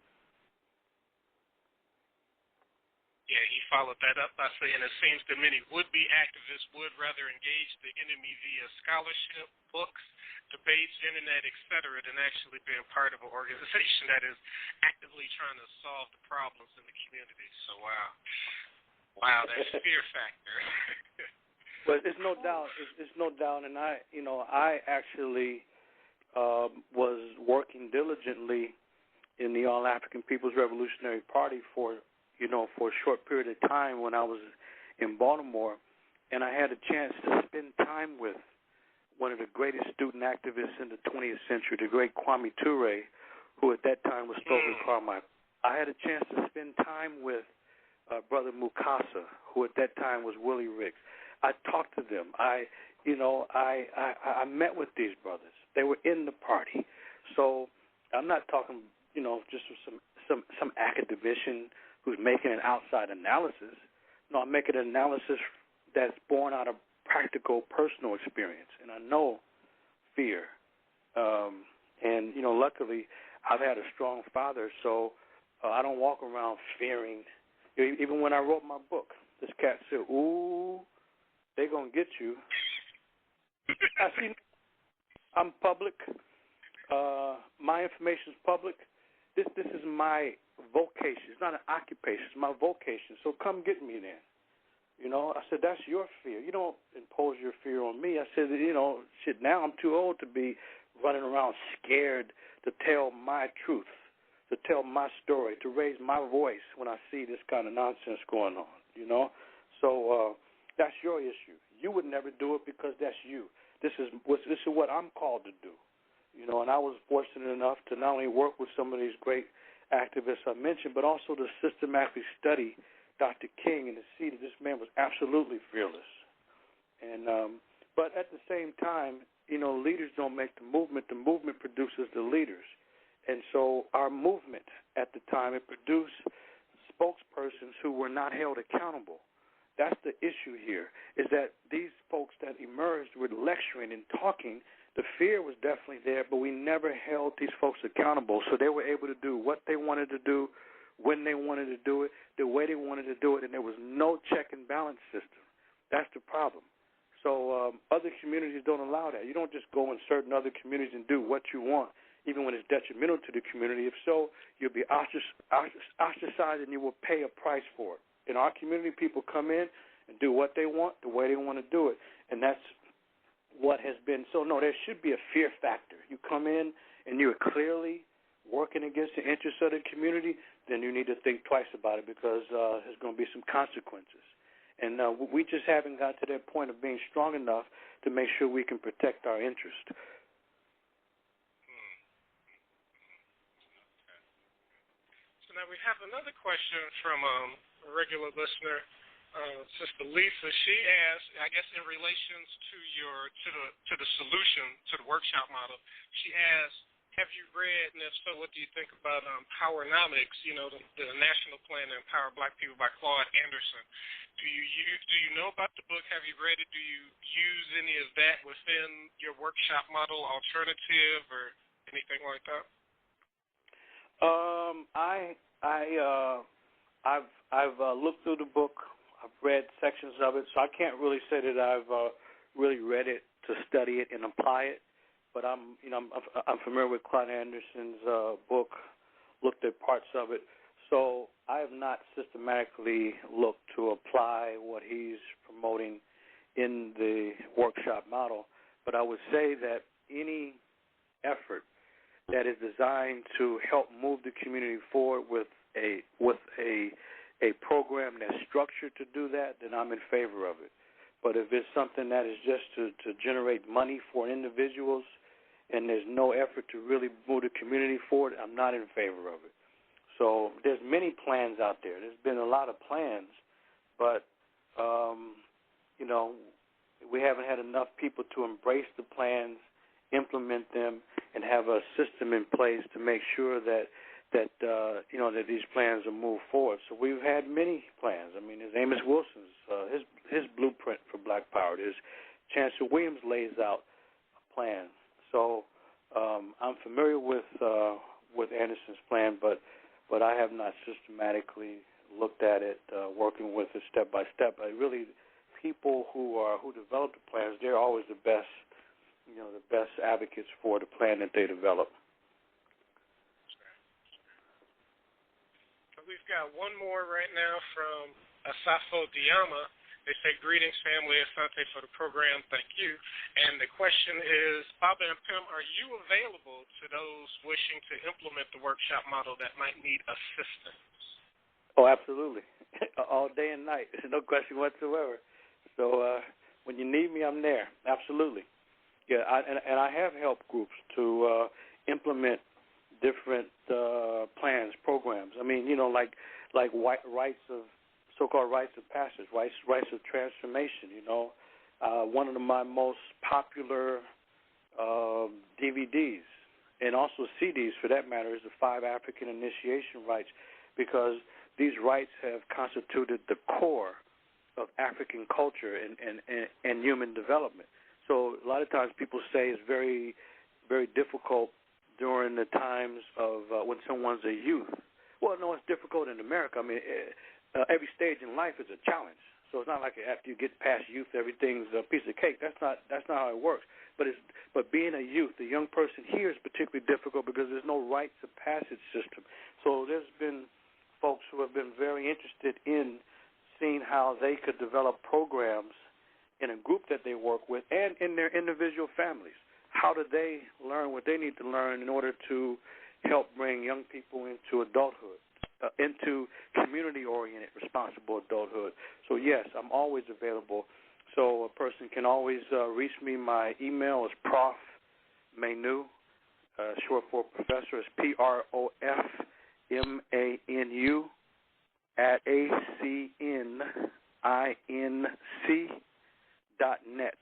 Yeah, he followed that up by saying it seems that many would-be activists would rather engage the enemy via scholarship, books, debates, internet, etc., than actually being part of an organization that is actively trying to solve the problems in the community. So, wow, that's fear factor. But there's no doubt. There's no doubt, and I actually was working diligently in the All African People's Revolutionary Party for a short period of time when I was in Baltimore, and I had a chance to spend time with one of the greatest student activists in the 20th century, the great Kwame Ture, who at that time was Stokely Carmichael. I had a chance to spend time with Brother Mukasa, who at that time was Willie Ricks. I talked to them. I met with these brothers. They were in the party. So I'm not talking, just some academician who's making an outside analysis. No, I'm making an analysis that's born out of practical personal experience. And I know fear. And luckily, I've had a strong father, so I don't walk around fearing. Even when I wrote my book, this cat said, ooh, they're going to get you. I'm public. My information is public. This is my vocation. It's not an occupation. It's my vocation. So come get me then. I said, that's your fear. You don't impose your fear on me. I said, now I'm too old to be running around scared to tell my truth, to tell my story, to raise my voice when I see this kind of nonsense going on, So that's your issue. You would never do it because that's you. This is what I'm called to do, and I was fortunate enough to not only work with some of these great activists I mentioned, but also to systematically study Dr. King and to see that this man was absolutely fearless. And but at the same time, leaders don't make the movement produces the leaders. And so our movement at the time, it produced spokespersons who were not held accountable. That's the issue here, is that these folks that emerged were lecturing and talking. The fear was definitely there, but we never held these folks accountable. So they were able to do what they wanted to do, when they wanted to do it, the way they wanted to do it, and there was no check and balance system. That's the problem. So other communities don't allow that. You don't just go in certain other communities and do what you want, even when it's detrimental to the community. If so, you'll be ostracized and you will pay a price for it. In our community, people come in and do what they want, the way they want to do it, and that's what has been. So, no, there should be a fear factor. You come in and you're clearly working against the interests of the community, then you need to think twice about it because there's going to be some consequences. And we just haven't got to that point of being strong enough to make sure we can protect our interest. So now we have another question from a regular listener, Sister Lisa. She asked, I guess in relations to the solution to the workshop model, she asked, have you read, and if so, what do you think about Powernomics, the national plan to empower black people by Claude Anderson? Do you know about the book? Have you read it? Do you use any of that within your workshop model alternative or anything like that? I've looked through the book. I've read sections of it, so I can't really say that I've really read it to study it and apply it. But I'm familiar with Claude Anderson's book, looked at parts of it. So I have not systematically looked to apply what he's promoting in the workshop model. But I would say that any effort that is designed to help move the community forward with a program that's structured to do that, then I'm in favor of it. But if it's something that is just to generate money for individuals and there's no effort to really move the community forward, I'm not in favor of it. So there's many plans out there. There's been a lot of plans, but, we haven't had enough people to embrace the plans, implement them, and have a system in place to make sure that these plans will move forward. So we've had many plans. I mean, there's Amos Wilson's, his blueprint for Black Power. There's Chancellor Williams lays out a plan. So I'm familiar with Anderson's plan, but I have not systematically looked at it, working with it step by step. People who develop the plans, they're always the best advocates for the plan that they develop. We've got one more right now from Asafo Diama. They say, greetings, family. Asante for the program. Thank you. And the question is, Baba and Pim, are you available to those wishing to implement the workshop model that might need assistance? Oh, absolutely. All day and night. No question whatsoever. So when you need me, I'm there. Absolutely. Yeah, I have helped groups to implement different plans, programs. I mean, like rites of so-called rites of passage, rites of transformation. One of my most popular DVDs and also CDs, for that matter, is the 5 African initiation rites, because these rites have constituted the core of African culture and human development. So a lot of times people say it's very, very difficult during the times of when someone's a youth. Well, no, it's difficult in America. I mean, every stage in life is a challenge. So it's not like after you get past youth, everything's a piece of cake. That's not how it works. But being a youth, a young person here, is particularly difficult because there's no rites of passage system. So there's been folks who have been very interested in seeing how they could develop programs in a group that they work with and in their individual families. How do they learn what they need to learn in order to help bring young people into adulthood, into community-oriented, responsible adulthood? So, yes, I'm always available. So a person can always reach me. My email is Prof. Manu, short for professor, is PROFMANU @acninc.net.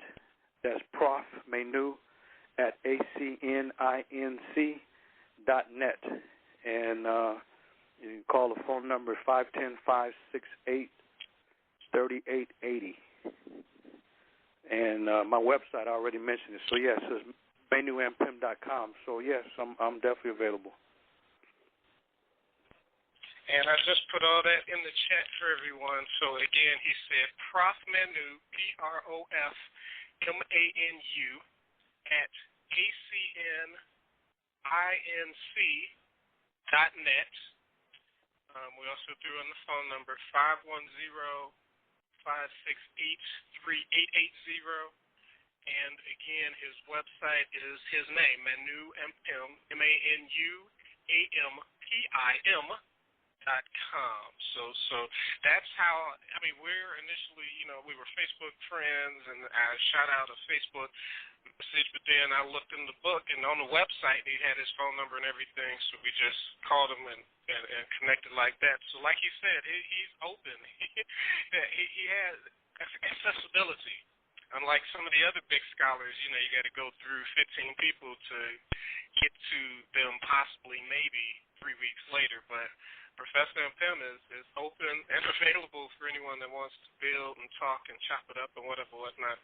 That's Prof. Manu @acninc.net. And you can call the phone number 510-568-3880. And my website, I already mentioned it. So, yes, it's ManuAmpim.com. So, yes, I'm definitely available. And I just put all that in the chat for everyone. So, again, he said Prof. Manu, PROFMANU, @acninc.net. We also threw in the phone number 510-568-3880. And, again, his website is his name, Manu Ampim, ManuAmpim.com. So that's how, we're initially, we were Facebook friends, and I shot out a Facebook message, but then I looked in the book, and on the website, he had his phone number and everything, so we just called him and connected like that. So like he said, he's open. He has accessibility. Unlike some of the other big scholars, you got to go through 15 people to get to them possibly maybe 3 weeks later, but Professor Ampim is open and available for anyone that wants to build and talk and chop it up and whatnot.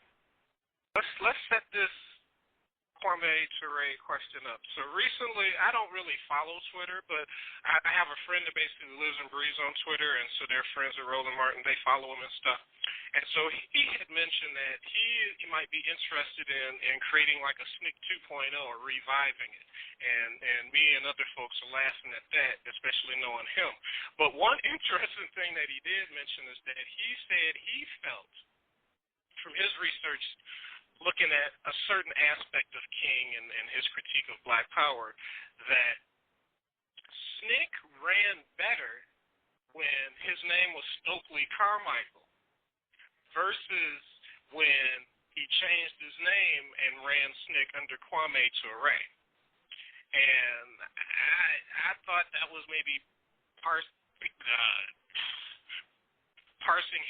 Let's set this Kwame Ture question up. So recently, I don't really follow Twitter, but I have a friend that basically lives and breathes on Twitter, and so they're friends with Roland Martin. They follow him and stuff. And so he had mentioned that he might be interested in creating like a SNCC 2.0 or reviving it. And me and other folks are laughing at that, especially knowing him. But one interesting thing that he did mention is that he said he felt, from his research, looking at a certain aspect of King and his critique of Black Power, that SNCC ran better when his name was Stokely Carmichael versus when he changed his name and ran SNCC under Kwame Ture. And I thought that was maybe parsing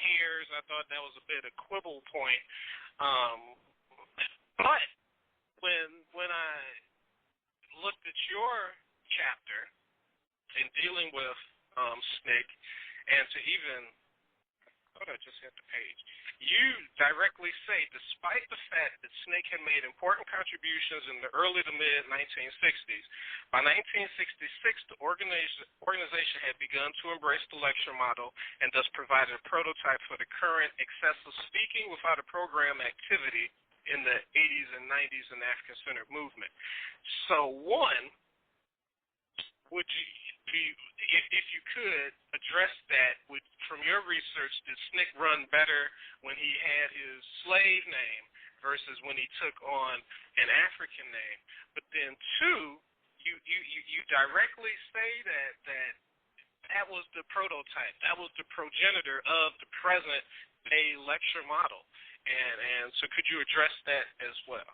hairs. I thought that was a bit of quibble point. But when I looked at your chapter in dealing with SNCC, and to even, I just hit the page. You directly say, despite the fact that SNCC had made important contributions in the early to mid 1960s, by 1966 the organization had begun to embrace the lecture model and thus provided a prototype for the current excessive speaking without a program activity in the 80s and 90s in the African-centered movement. So, one, would you, if you could address that, from your research, did SNCC run better when he had his slave name versus when he took on an African name? But then, two, you directly say that was the prototype, that was the progenitor of the present day lecture model. And so could you address that as well?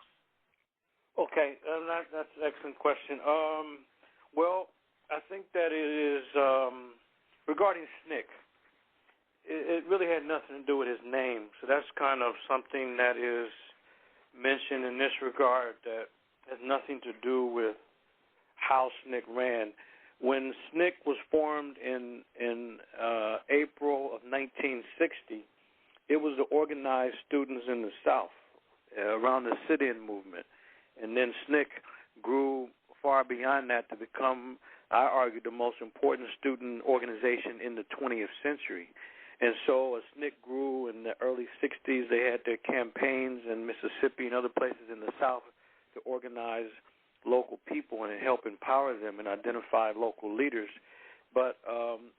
Okay, that's an excellent question. Well, I think that it is, regarding SNCC, it really had nothing to do with his name. So that's kind of something that is mentioned in this regard that has nothing to do with how SNCC ran. When SNCC was formed in April of 1960, it was the organized students in the South around the sit-in movement. And then SNCC grew far beyond that to become, I argue, the most important student organization in the 20th century. And so as SNCC grew in the early 60s, they had their campaigns in Mississippi and other places in the South to organize local people and help empower them and identify local leaders. But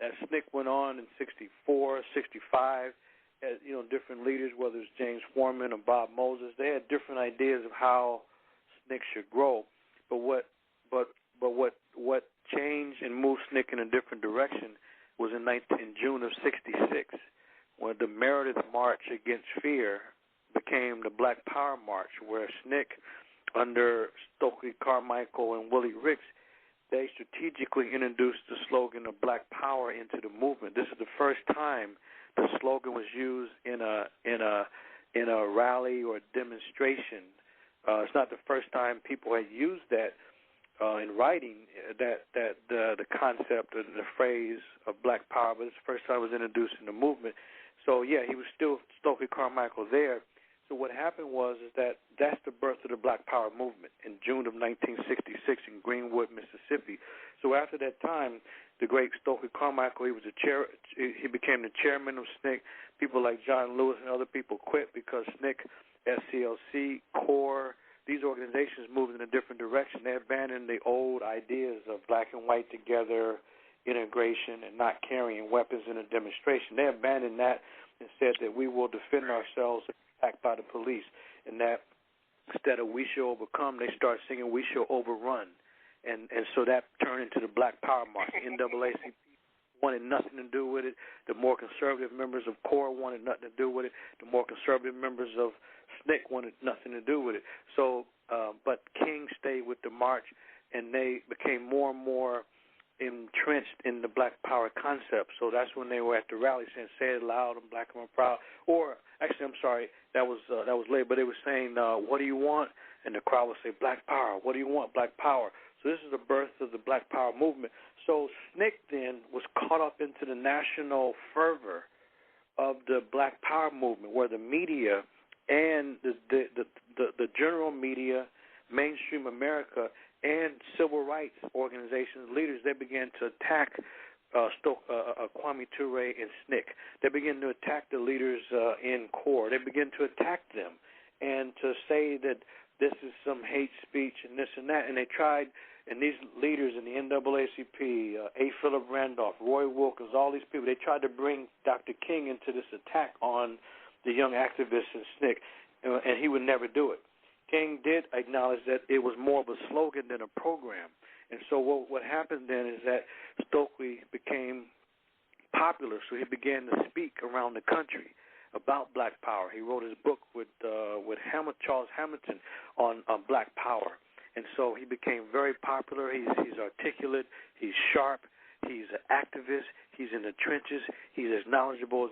as SNCC went on in 64, 65, different leaders, whether it's James Foreman or Bob Moses, they had different ideas of how SNCC should grow. But what changed and moved SNCC in a different direction was in June of 66, when the Meredith March Against Fear became the Black Power March, where SNCC, under Stokely Carmichael and Willie Ricks, they strategically introduced the slogan of Black Power into the movement. This is the first time the slogan was used in a rally or demonstration. It's not the first time people had used that in writing, that the concept and the phrase of Black Power, but it's the first time it was introduced in the movement. So yeah, he was still Stokely Carmichael there. So what happened was that's the birth of the Black Power movement in June of 1966 in Greenwood, Mississippi. So after that time, the great Stokely Carmichael, he became the chairman of SNCC. People like John Lewis and other people quit because SNCC, SCLC, CORE, these organizations moved in a different direction. They abandoned the old ideas of black and white together, integration, and not carrying weapons in a demonstration. They abandoned that and said that we will defend ourselves attacked by the police, and that instead of we shall overcome, they start singing we shall overrun. And so that turned into the Black Power March. NAACP wanted nothing to do with it. The more conservative members of CORE wanted nothing to do with it. The more conservative members of SNCC wanted nothing to do with it. So, but King stayed with the march, and they became more and more entrenched in the Black Power concept. So that's when they were at the rally saying, "Say it loud, I'm black and I'm proud." Or actually, I'm sorry, that was late. But they were saying, "What do you want?" And the crowd would say, "Black Power." What do you want? Black Power. So this is the birth of the Black Power movement. So SNCC then was caught up into the national fervor of the Black Power movement, where the media and the general media, mainstream America, and civil rights organizations, leaders, they began to attack Kwame Ture and SNCC. They began to attack the leaders in CORE. They began to attack them and to say that this is some hate speech and this and that. And they tried, and these leaders in the NAACP, A. Philip Randolph, Roy Wilkins, all these people, they tried to bring Dr. King into this attack on the young activists in SNCC, and he would never do it. King did acknowledge that it was more of a slogan than a program. And so what happened then is that Stokely became popular, so he began to speak around the country. about Black Power. He wrote his book with Charles Hamilton on Black Power, and so he became very popular. He's articulate. He's sharp. He's an activist. He's in the trenches. He's as knowledgeable as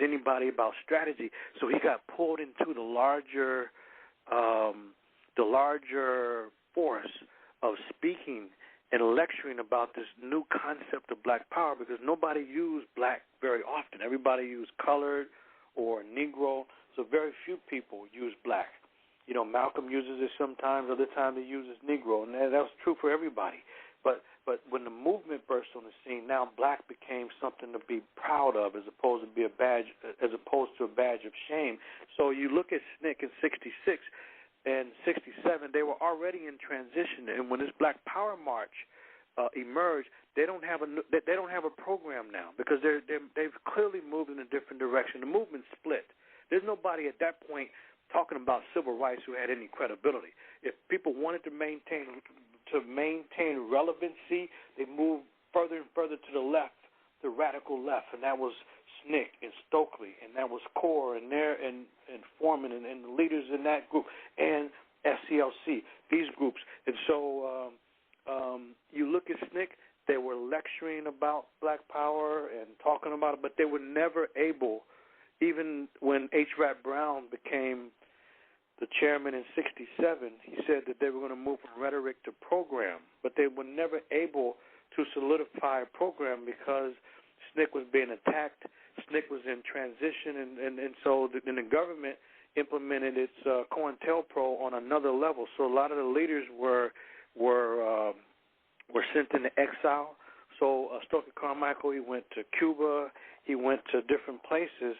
anybody about strategy. So he got pulled into the larger force of speaking and lecturing about this new concept of Black Power, because nobody used black very often. Everybody used colored or Negro, so very few people use black. You know, Malcolm uses it sometimes, other times he uses Negro, and that was true for everybody. But when the movement burst on the scene, now black became something to be proud of, as opposed to a badge of shame. So you look at SNCC in '66 and '67; they were already in transition. And when this Black Power March emerged, they don't have a program now, because they've clearly moved in a different direction. The movement split. There's nobody at that point talking about civil rights who had any credibility. If people wanted to maintain relevancy, they moved further and further to the left, the radical left, and that was SNCC and Stokely, and that was CORE and Foreman and the leaders in that group, and SCLC, these groups. And so you look at SNCC, they were lecturing about Black Power and talking about it, but they were never able, even when H. Rap Brown became the chairman in '67, he said that they were going to move from rhetoric to program, but they were never able to solidify a program because SNCC was being attacked, SNCC was in transition, and so the government implemented its COINTELPRO on another level. So a lot of the leaders were sent into exile. So Stokely Carmichael, he went to Cuba, he went to different places,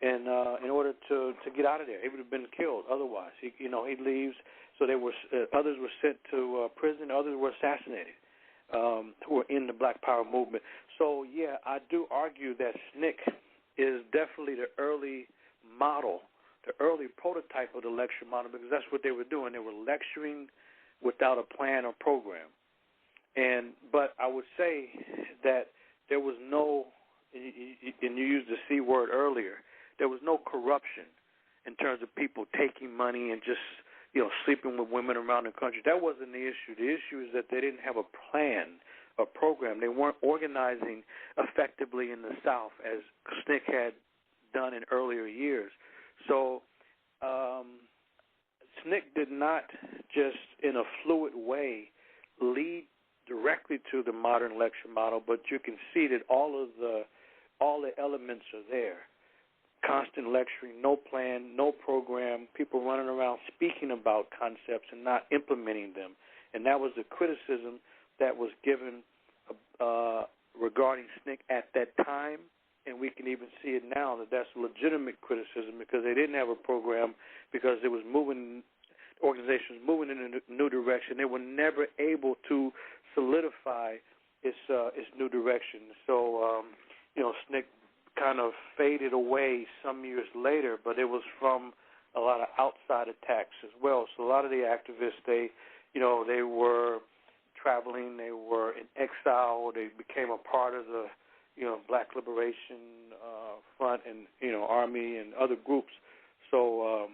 and in order to get out of there, he would have been killed otherwise. He leaves. So others were sent to prison, others were assassinated who were in the Black Power movement. So yeah, I do argue that SNCC is definitely the early model, the early prototype of the lecture model, because that's what they were doing. They were lecturing without a plan or program. But I would say that there was no, and you used the C word earlier, there was no corruption in terms of people taking money and just, sleeping with women around the country. That wasn't the issue. The issue is that they didn't have a plan, a program. They weren't organizing effectively in the South as SNCC had done in earlier years. So SNCC did not just in a fluid way lead directly to the modern lecture model, but you can see that all the elements are there. Constant lecturing, no plan, no program, people running around speaking about concepts and not implementing them. And that was the criticism that was given regarding SNCC at that time, and we can even see it now that that's legitimate criticism, because they didn't have a program, because it was organizations moving in a new direction. They were never able to solidify its new direction. So, SNCC kind of faded away some years later, but it was from a lot of outside attacks as well. So a lot of the activists, they were traveling, they were in exile, they became a part of the, Black Liberation Front and, Army and other groups. So,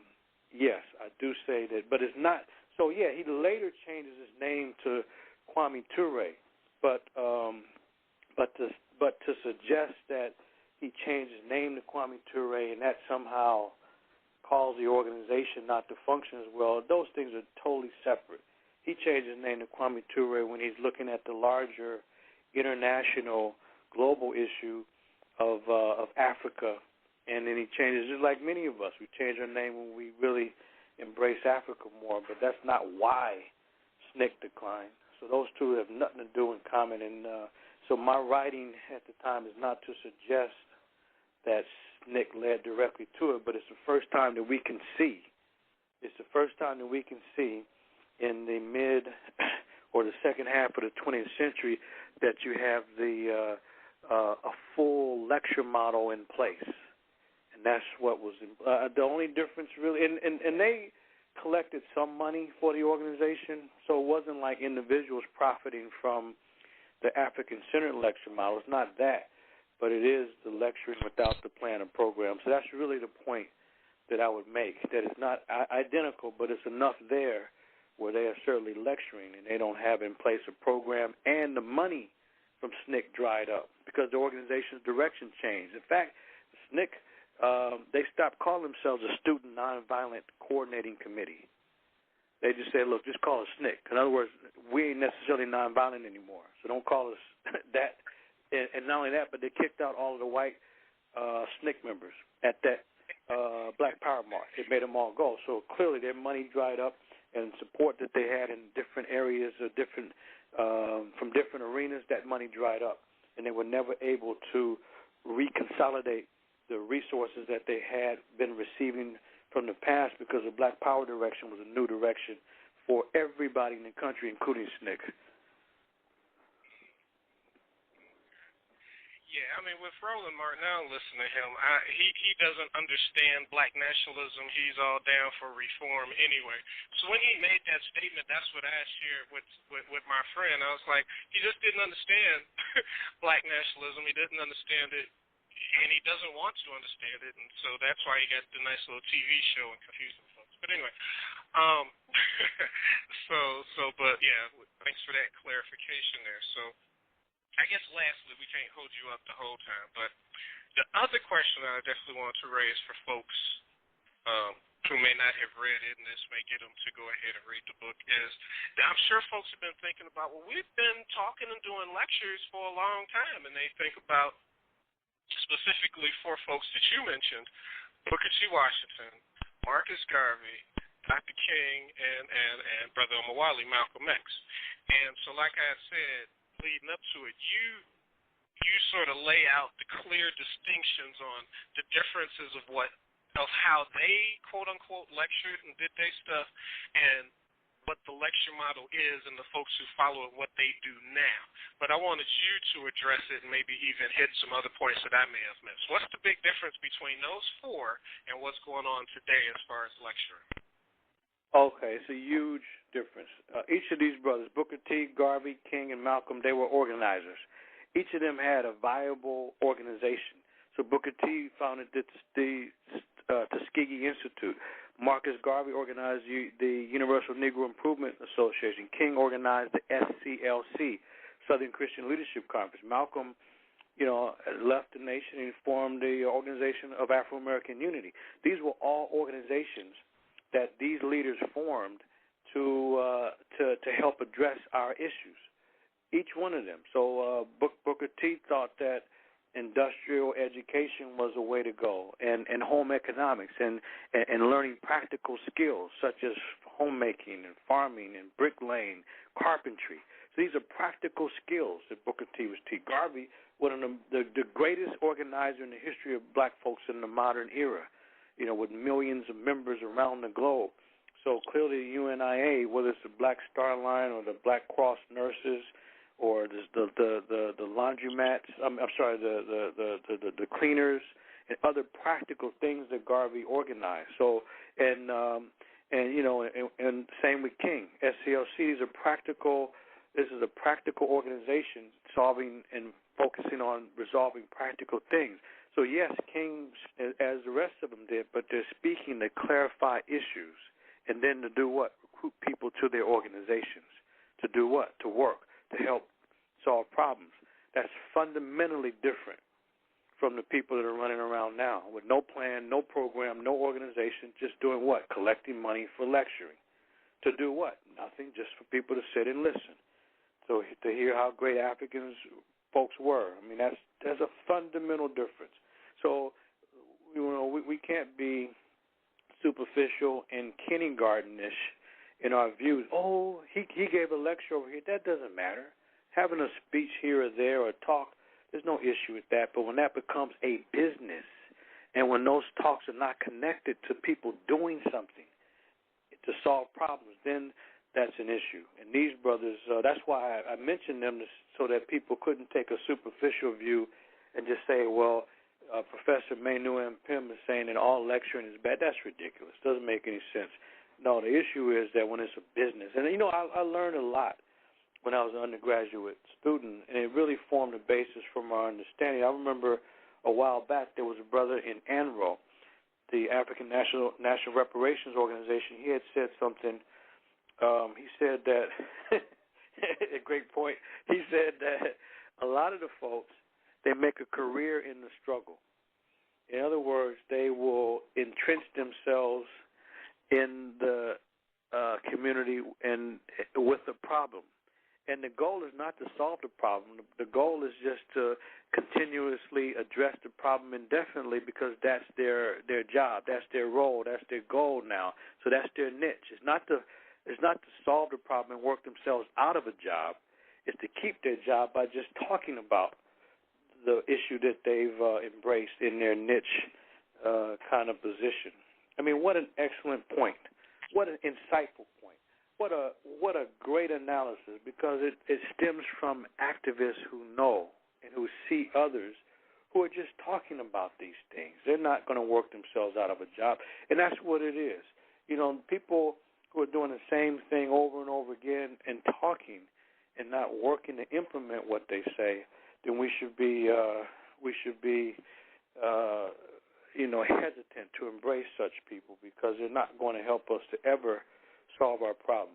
yes, I do say that, but it's not. So, yeah, he later changes his name to Kwame Ture, but to suggest that he changed his name to Kwame Ture and that somehow caused the organization not to function as well, those things are totally separate. He changed his name to Kwame Ture when he's looking at the larger international global issue of Africa, and then he changes, just like many of us. We change our name when we really embrace Africa more, but that's not why SNCC declined. So those two have nothing to do in common, and so my writing at the time is not to suggest that SNCC led directly to it, but it's the first time that we can see. It's the first time that we can see in the mid or the second half of the 20th century that you have a full lecture model in place, and that's what was the only difference really. And they collected some money for the organization, so it wasn't like individuals profiting from the African-centered lecture model. It's not that. but it is the lecturing without the plan and program. So that's really the point that I would make, that it's not identical, but it's enough there where they are certainly lecturing and they don't have in place a program, and the money from SNCC dried up because the organization's direction changed. In fact, SNCC, they stopped calling themselves a Student Nonviolent Coordinating Committee. They just said, look, just call us SNCC. In other words, we ain't necessarily nonviolent anymore, so don't call us that. And not only that, but they kicked out all of the white SNCC members at that Black Power March. It made them all go. So clearly their money dried up, and support that they had in different areas or from different arenas, that money dried up. And they were never able to reconsolidate the resources that they had been receiving from the past, because the Black Power direction was a new direction for everybody in the country, including SNCC. Yeah, I mean, with Roland Martinell, listen to him. He doesn't understand black nationalism. He's all down for reform anyway. So when he made that statement, that's what I shared with my friend. I was like, he just didn't understand black nationalism. He didn't understand it, and he doesn't want to understand it, and so that's why he got the nice little TV show and confusing folks. But anyway, but yeah, thanks for that clarification there. So I guess lastly, we can't hold you up the whole time, but the other question that I definitely want to raise for folks who may not have read it, and this may get them to go ahead and read the book, is that I'm sure folks have been thinking about, well, we've been talking and doing lectures for a long time, and they think about specifically for folks that you mentioned, Booker T. Washington, Marcus Garvey, Dr. King, and Brother Omawale, Malcolm X. And so like I said, leading up to it, you sort of lay out the clear distinctions on the differences of how they quote unquote lectured and did their stuff, and what the lecture model is, and the folks who follow it, what they do now. But I wanted you to address it and maybe even hit some other points that I may have missed. What's the big difference between those four and what's going on today as far as lecturing? Okay, it's a huge difference. Each of these brothers, Booker T., Garvey, King, and Malcolm, they were organizers. Each of them had a viable organization. So Booker T. founded the Tuskegee Institute. Marcus Garvey organized the Universal Negro Improvement Association. King organized the SCLC, Southern Christian Leadership Conference. Malcolm, left the nation and formed the Organization of Afro-American Unity. These were all organizations that these leaders formed to help address our issues, each one of them. So Booker T. thought that industrial education was a way to go, and home economics, and learning practical skills such as homemaking and farming and bricklaying, carpentry. So these are practical skills that Booker T. was teaching. Garvey, one of the greatest organizer in the history of black folks in the modern era, with millions of members around the globe. So clearly the UNIA, whether it's the Black Star Line or the Black Cross nurses, or the laundromats, the cleaners, and other practical things that Garvey organized. So and same with King. SCLC is a practical. This is a practical organization solving and focusing on resolving practical things. So yes, King, as the rest of them did, but they're speaking to clarify issues, and then to do what? Recruit people to their organizations. To do what? To work, to help solve problems. That's fundamentally different from the people that are running around now with no plan, no program, no organization, just doing what? Collecting money for lecturing. To do what? Nothing, just for people to sit and listen. So to hear how great Africans folks were. I mean, there's a fundamental difference. So, we can't be superficial and kindergartenish in our views. Oh, he gave a lecture over here. That doesn't matter. Having a speech here or there or a talk, there's no issue with that. But when that becomes a business, and when those talks are not connected to people doing something to solve problems, then that's an issue. And these brothers, that's why I mentioned them so that people couldn't take a superficial view and just say, well, Professor Manu Ampim is saying that all lecturing is bad. That's ridiculous. Doesn't make any sense. No, the issue is that when it's a business, and I learned a lot when I was an undergraduate student, and it really formed the basis for my understanding. I remember a while back there was a brother in ANRO, the African National Reparations Organization. He had said something. He said that, a great point, he said that a lot of the folks, they make a career in the struggle. In other words, they will entrench themselves in the community and with the problem. And the goal is not to solve the problem. The goal is just to continuously address the problem indefinitely, because that's their job, that's their role, that's their goal now. So that's their niche. It's not to solve the problem and work themselves out of a job. It's to keep their job by just talking about the issue that they've embraced in their niche kind of position. I mean, what an excellent point. What an insightful point. What a great analysis, because it stems from activists who know and who see others who are just talking about these things. They're not going to work themselves out of a job, and that's what it is. You know, people who are doing the same thing over and over again and talking and not working to implement what they say, then we should be hesitant to embrace such people, because they're not going to help us to ever solve our problems.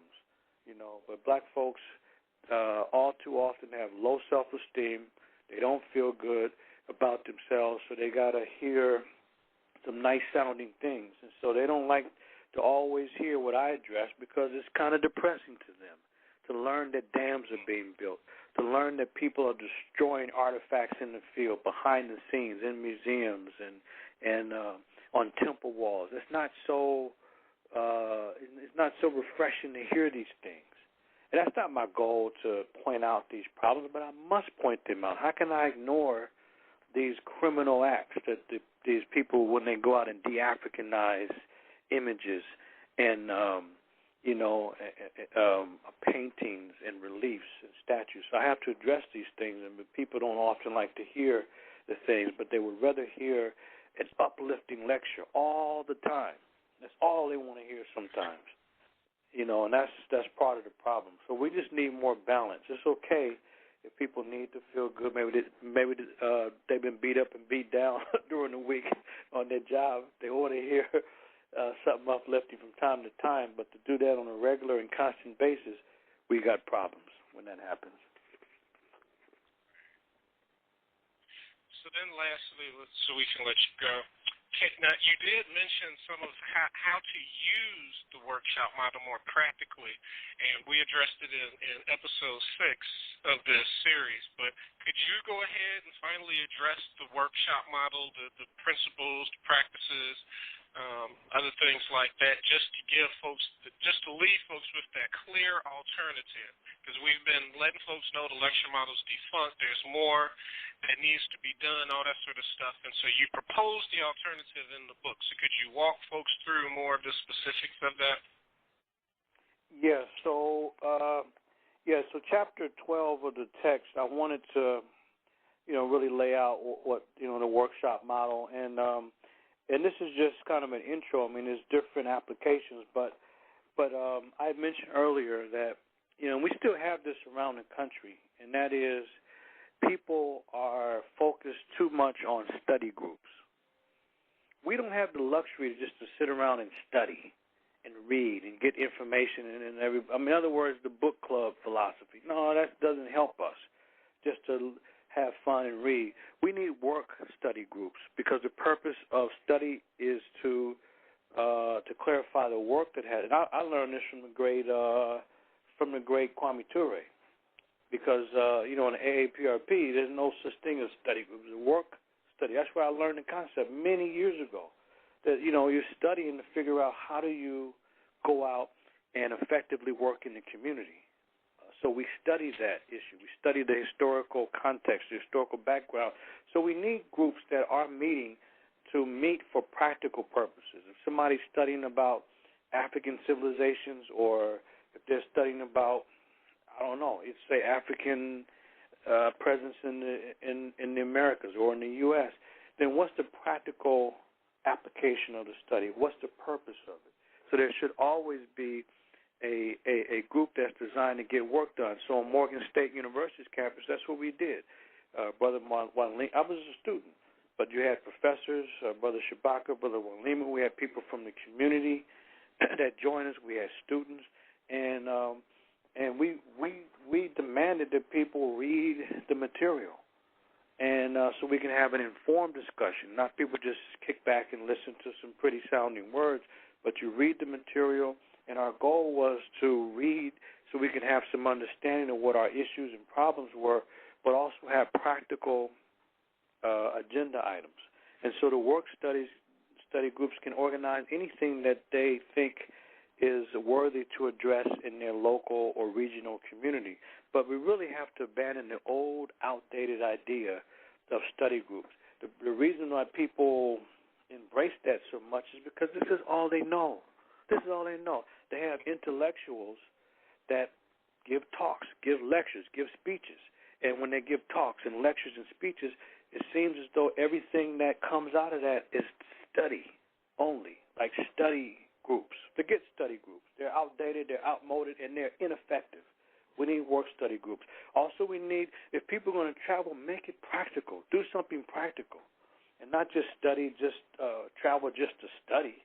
But black folks all too often have low self-esteem. They don't feel good about themselves, so they got to hear some nice-sounding things. And so they don't like to always hear what I address, because it's kind of depressing to them to learn that dams are being built, to learn that people are destroying artifacts in the field, behind the scenes, in museums and on temple walls. It's not so refreshing to hear these things. And that's not my goal, to point out these problems, but I must point them out. How can I ignore these criminal acts that these people, when they go out and de-Africanize images and paintings and reliefs and statues? So I have to address these things, and people don't often like to hear the things, but they would rather hear an uplifting lecture all the time. That's all they want to hear sometimes, and that's part of the problem. So we just need more balance. It's okay if people need to feel good. Maybe they've been beat up and beat down during the week on their job. They want to hear something uplifting from time to time, but to do that on a regular and constant basis, we got problems when that happens. So then lastly, so we can let you go, now you did mention some of how to use the workshop model more practically, and we addressed it in episode 6 of this series, but could you go ahead and finally address the workshop model, the principles, the practices, other things like that, just to leave folks with that clear alternative, because we've been letting folks know the lecture model's defunct, there's more that needs to be done, all that sort of stuff, and so you propose the alternative in the book. So could you walk folks through more of the specifics of that? Yes. So chapter 12 of the text, I wanted to, really lay out what the workshop model, and this is just kind of an intro. I mean, there's different applications, but I mentioned earlier that we still have this around the country, and that is people are focused too much on study groups. We don't have the luxury just to sit around and study and read and get information in other words, the book club philosophy. No, that doesn't help us just to have fun and read. We need work study groups, because the purpose of study is to clarify the work that had. And I learned this from the great Kwame Ture, because in the AAPRP there's no such thing as study groups. It's work study. That's where I learned the concept many years ago. That you're studying to figure out how do you go out and effectively work in the community. So we study that issue. We study the historical context, the historical background. So we need groups that are meeting to meet for practical purposes. If somebody's studying about African civilizations, or if they're studying about, let's say African presence in the Americas or in the U.S., then what's the practical application of the study? What's the purpose of it? So there should always be a group that's designed to get work done. So on Morgan State University's campus, that's what we did. Brother Wanlima, I was a student, but you had professors, Brother Shabaka, Brother Wanlima. We had people from the community that joined us. We had students, and we demanded that people read the material, and so we can have an informed discussion, not people just kick back and listen to some pretty sounding words, but you read the material. And our goal was to read so we could have some understanding of what our issues and problems were, but also have practical agenda items. And so the work study groups can organize anything that they think is worthy to address in their local or regional community. But we really have to abandon the old, outdated idea of study groups. The reason why people embrace that so much is because this is all they know. This is all they know. They have intellectuals that give talks, give lectures, give speeches. And when they give talks and lectures and speeches, it seems as though everything that comes out of that is study only, like study groups. Forget study groups. They're outdated, they're outmoded, and they're ineffective. We need work study groups. Also, we need, if people are going to travel, make it practical. Do something practical, and not just study, just travel just to study.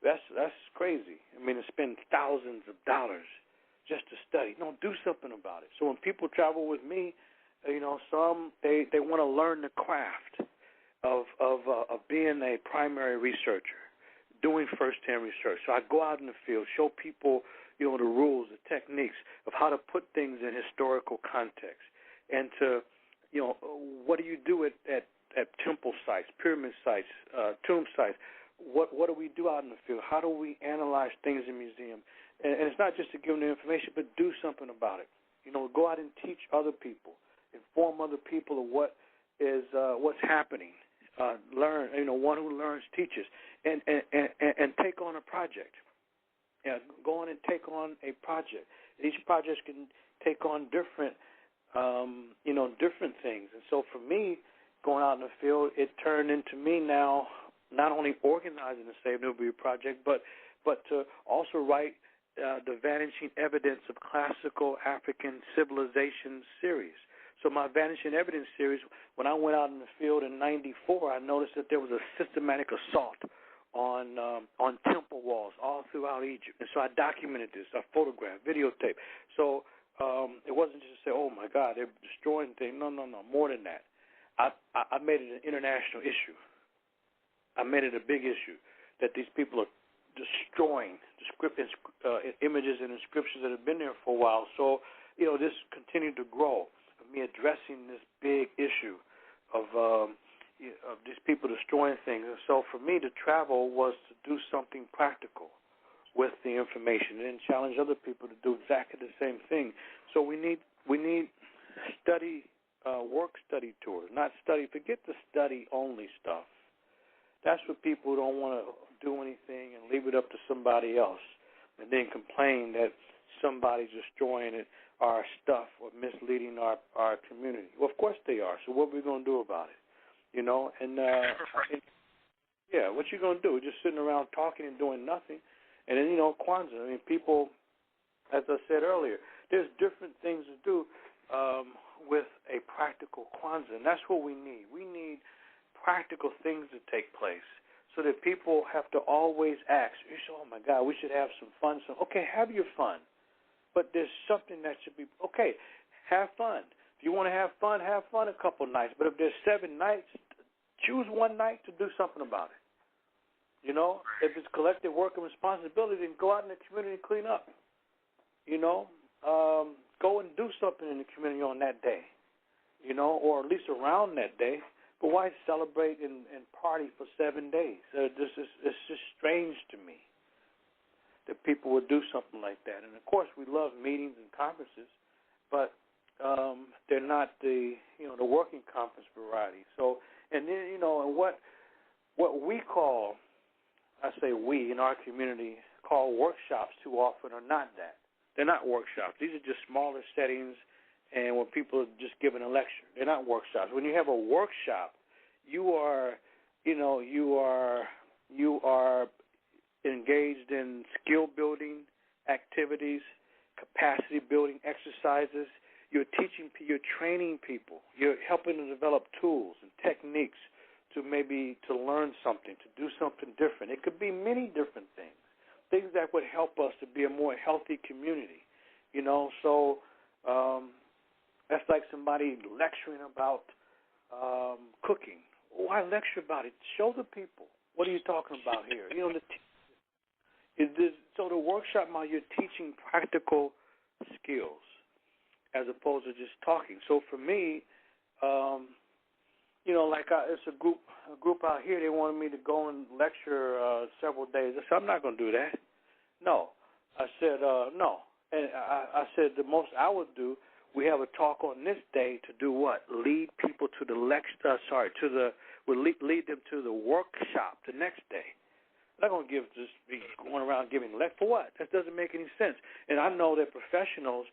That's crazy. I mean, to spend thousands of dollars just to study. No, do something about it. So when people travel with me, some they want to learn the craft of being a primary researcher, doing first-hand research. So I go out in the field, show people, the rules, the techniques of how to put things in historical context, and to, what do you do at temple sites, pyramid sites, tomb sites? What do we do out in the field? How do we analyze things in museum? And it's not just to give them the information, but do something about it. Go out and teach other people, inform other people of what's happening. Learn. One who learns teaches, and take on a project. Yeah, go on and take on a project. Each project can take on different things. And so for me, going out in the field, it turned into me now not only organizing the Save Newbury Project, but to also write the Vanishing Evidence of Classical African Civilization series. So my Vanishing Evidence series, when I went out in the field in '94, I noticed that there was a systematic assault on temple walls all throughout Egypt. And so I documented this. I photographed, videotaped. So it wasn't just to say, oh, my God, they're destroying things. No, more than that. I made it an international issue. I made it a big issue that these people are destroying images and inscriptions that have been there for a while. So, this continued to grow, of me addressing this big issue of these people destroying things. And so for me to travel was to do something practical with the information and challenge other people to do exactly the same thing. So we need work study tours, not study. Forget the study-only stuff. That's what people don't want to do anything and leave it up to somebody else and then complain that somebody's destroying our stuff or misleading our community. Well, of course they are. So what are we going to do about it? What you going to do? Just sitting around talking and doing nothing. And then, Kwanzaa. I mean, people, as I said earlier, there's different things to do with a practical Kwanzaa, and that's what we need. We need practical things to take place so that people have to always ask, oh, my God, we should have some fun. So, okay, have your fun. But there's something that should be, okay, have fun. If you want to have fun a couple nights. But if there's 7 nights, choose one night to do something about it. If it's collective work and responsibility, then go out in the community and clean up. Go and do something in the community on that day, or at least around that day. But why celebrate and party for 7 days? It's just strange to me that people would do something like that. And, of course, we love meetings and conferences, but they're not the working conference variety. So, and then, and what we call, I say we in our community call workshops too often are not that. They're not workshops. These are just smaller settings, and when people are just giving a lecture, they're not workshops. When you have a workshop, you are engaged in skill building, activities, capacity building exercises. You're training people. You're helping to develop tools and techniques to learn something, to do something different. It could be many different things that would help us to be a more healthy community. So that's like somebody lecturing about cooking. Oh, I lecture about it. Show the people. What are you talking about here? So the workshop model, you're teaching practical skills as opposed to just talking. So for me, it's a group out here. They wanted me to go and lecture several days. I said, I'm not going to do that. No. I said, no. And I said the most I would do, we have a talk on this day to do what? Lead people to the lead them to the workshop the next day. I'm not going to be going around giving lectures. For what? That doesn't make any sense. And I know that professionals,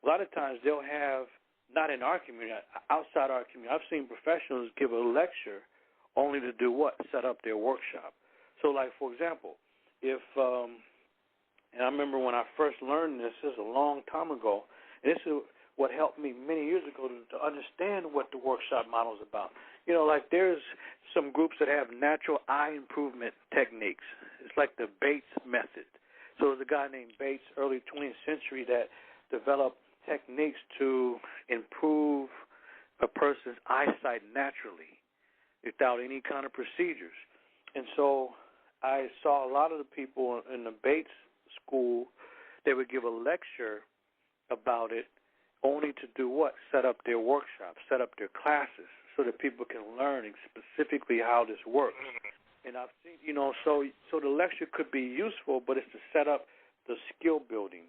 a lot of times they'll have, not in our community, outside our community, I've seen professionals give a lecture only to do what? Set up their workshop. So, like, for example, if, and I remember when I first learned this is a long time ago, and this is what helped me many years ago to understand what the workshop model is about. There's some groups that have natural eye improvement techniques. It's like the Bates method. So there's a guy named Bates, early 20th century, that developed techniques to improve a person's eyesight naturally without any kind of procedures. And so I saw a lot of the people in the Bates school, they would give a lecture about it only to do what? Set up their workshops, set up their classes so that people can learn specifically how this works. And I've seen, so the lecture could be useful, but it's to set up the skill building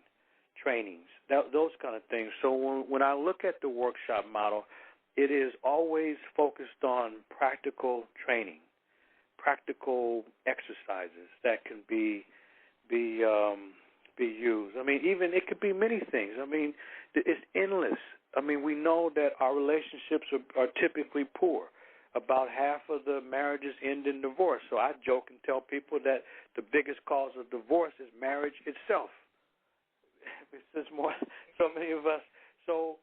trainings, those kind of things. So when I look at the workshop model, it is always focused on practical training, practical exercises that can be used. Even it could be many things. It's endless. We know that our relationships are typically poor. About half of the marriages end in divorce. So I joke and tell people that the biggest cause of divorce is marriage itself. There's so many of us. So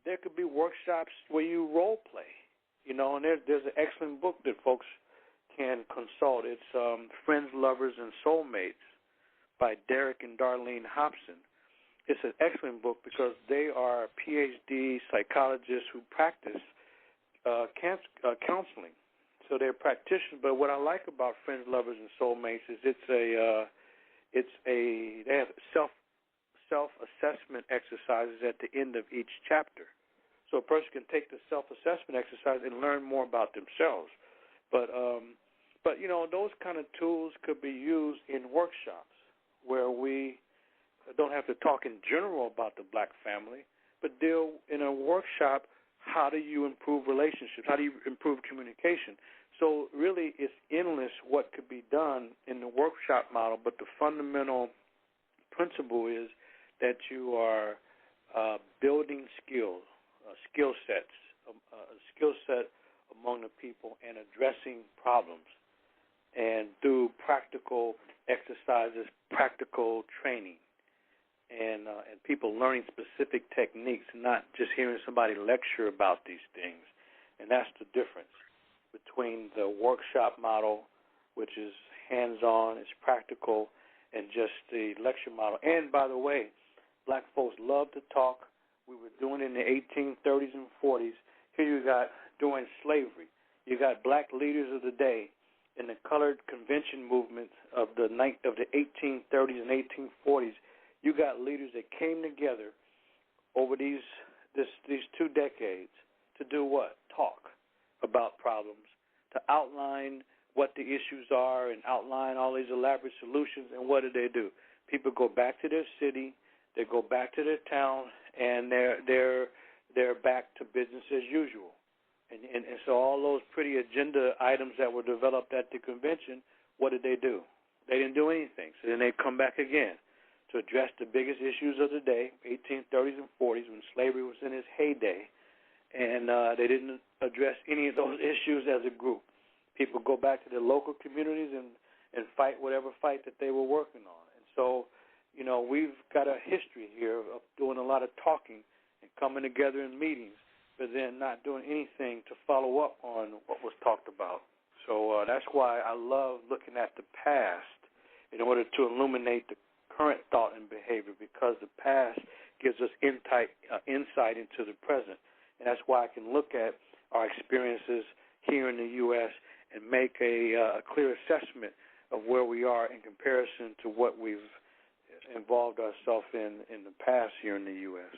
there could be workshops where you role play, and there's an excellent book that folks can consult. It's Friends, Lovers, and Soulmates by Derek and Darlene Hobson. It's an excellent book because they are PhD psychologists who practice counseling. So they're practitioners. But what I like about Friends, Lovers, and Soulmates is they have self-assessment exercises at the end of each chapter. So a person can take the self-assessment exercise and learn more about themselves. But those kind of tools could be used in workshops where we don't have to talk in general about the black family, but deal in a workshop, how do you improve relationships? How do you improve communication? So really it's endless what could be done in the workshop model, but the fundamental principle is that you are building skill sets, a skill set among the people and addressing problems. And through practical exercises, practical training, and people learning specific techniques, not just hearing somebody lecture about these things. And that's the difference between the workshop model, which is hands-on, it's practical, and just the lecture model. And by the way, black folks love to talk. We were doing it in the 1830s and 40s. Here you got during slavery. You got black leaders of the day in the colored convention movement of the 1830s and 1840s. You got leaders that came together over these 2 decades to do what? Talk about problems, to outline what the issues are and outline all these elaborate solutions. And what do? People go back to their city, they go back to their town, and they're back to business as usual. And so all those pretty agenda items that were developed at the convention, what did? They didn't do anything. So then they come back again to address the biggest issues of the day, 1830s and 40s, when slavery was in its heyday. And they didn't address any of those issues as a group. People go back to their local communities and fight whatever fight that they were working on. And so we've got a history here of doing a lot of talking and coming together in meetings, but then not doing anything to follow up on what was talked about. So that's why I love looking at the past in order to illuminate the current thought and behavior, because the past gives us insight into the present. And that's why I can look at our experiences here in the U.S. and make a clear assessment of where we are in comparison to what we've involved ourselves in the past here in the U.S.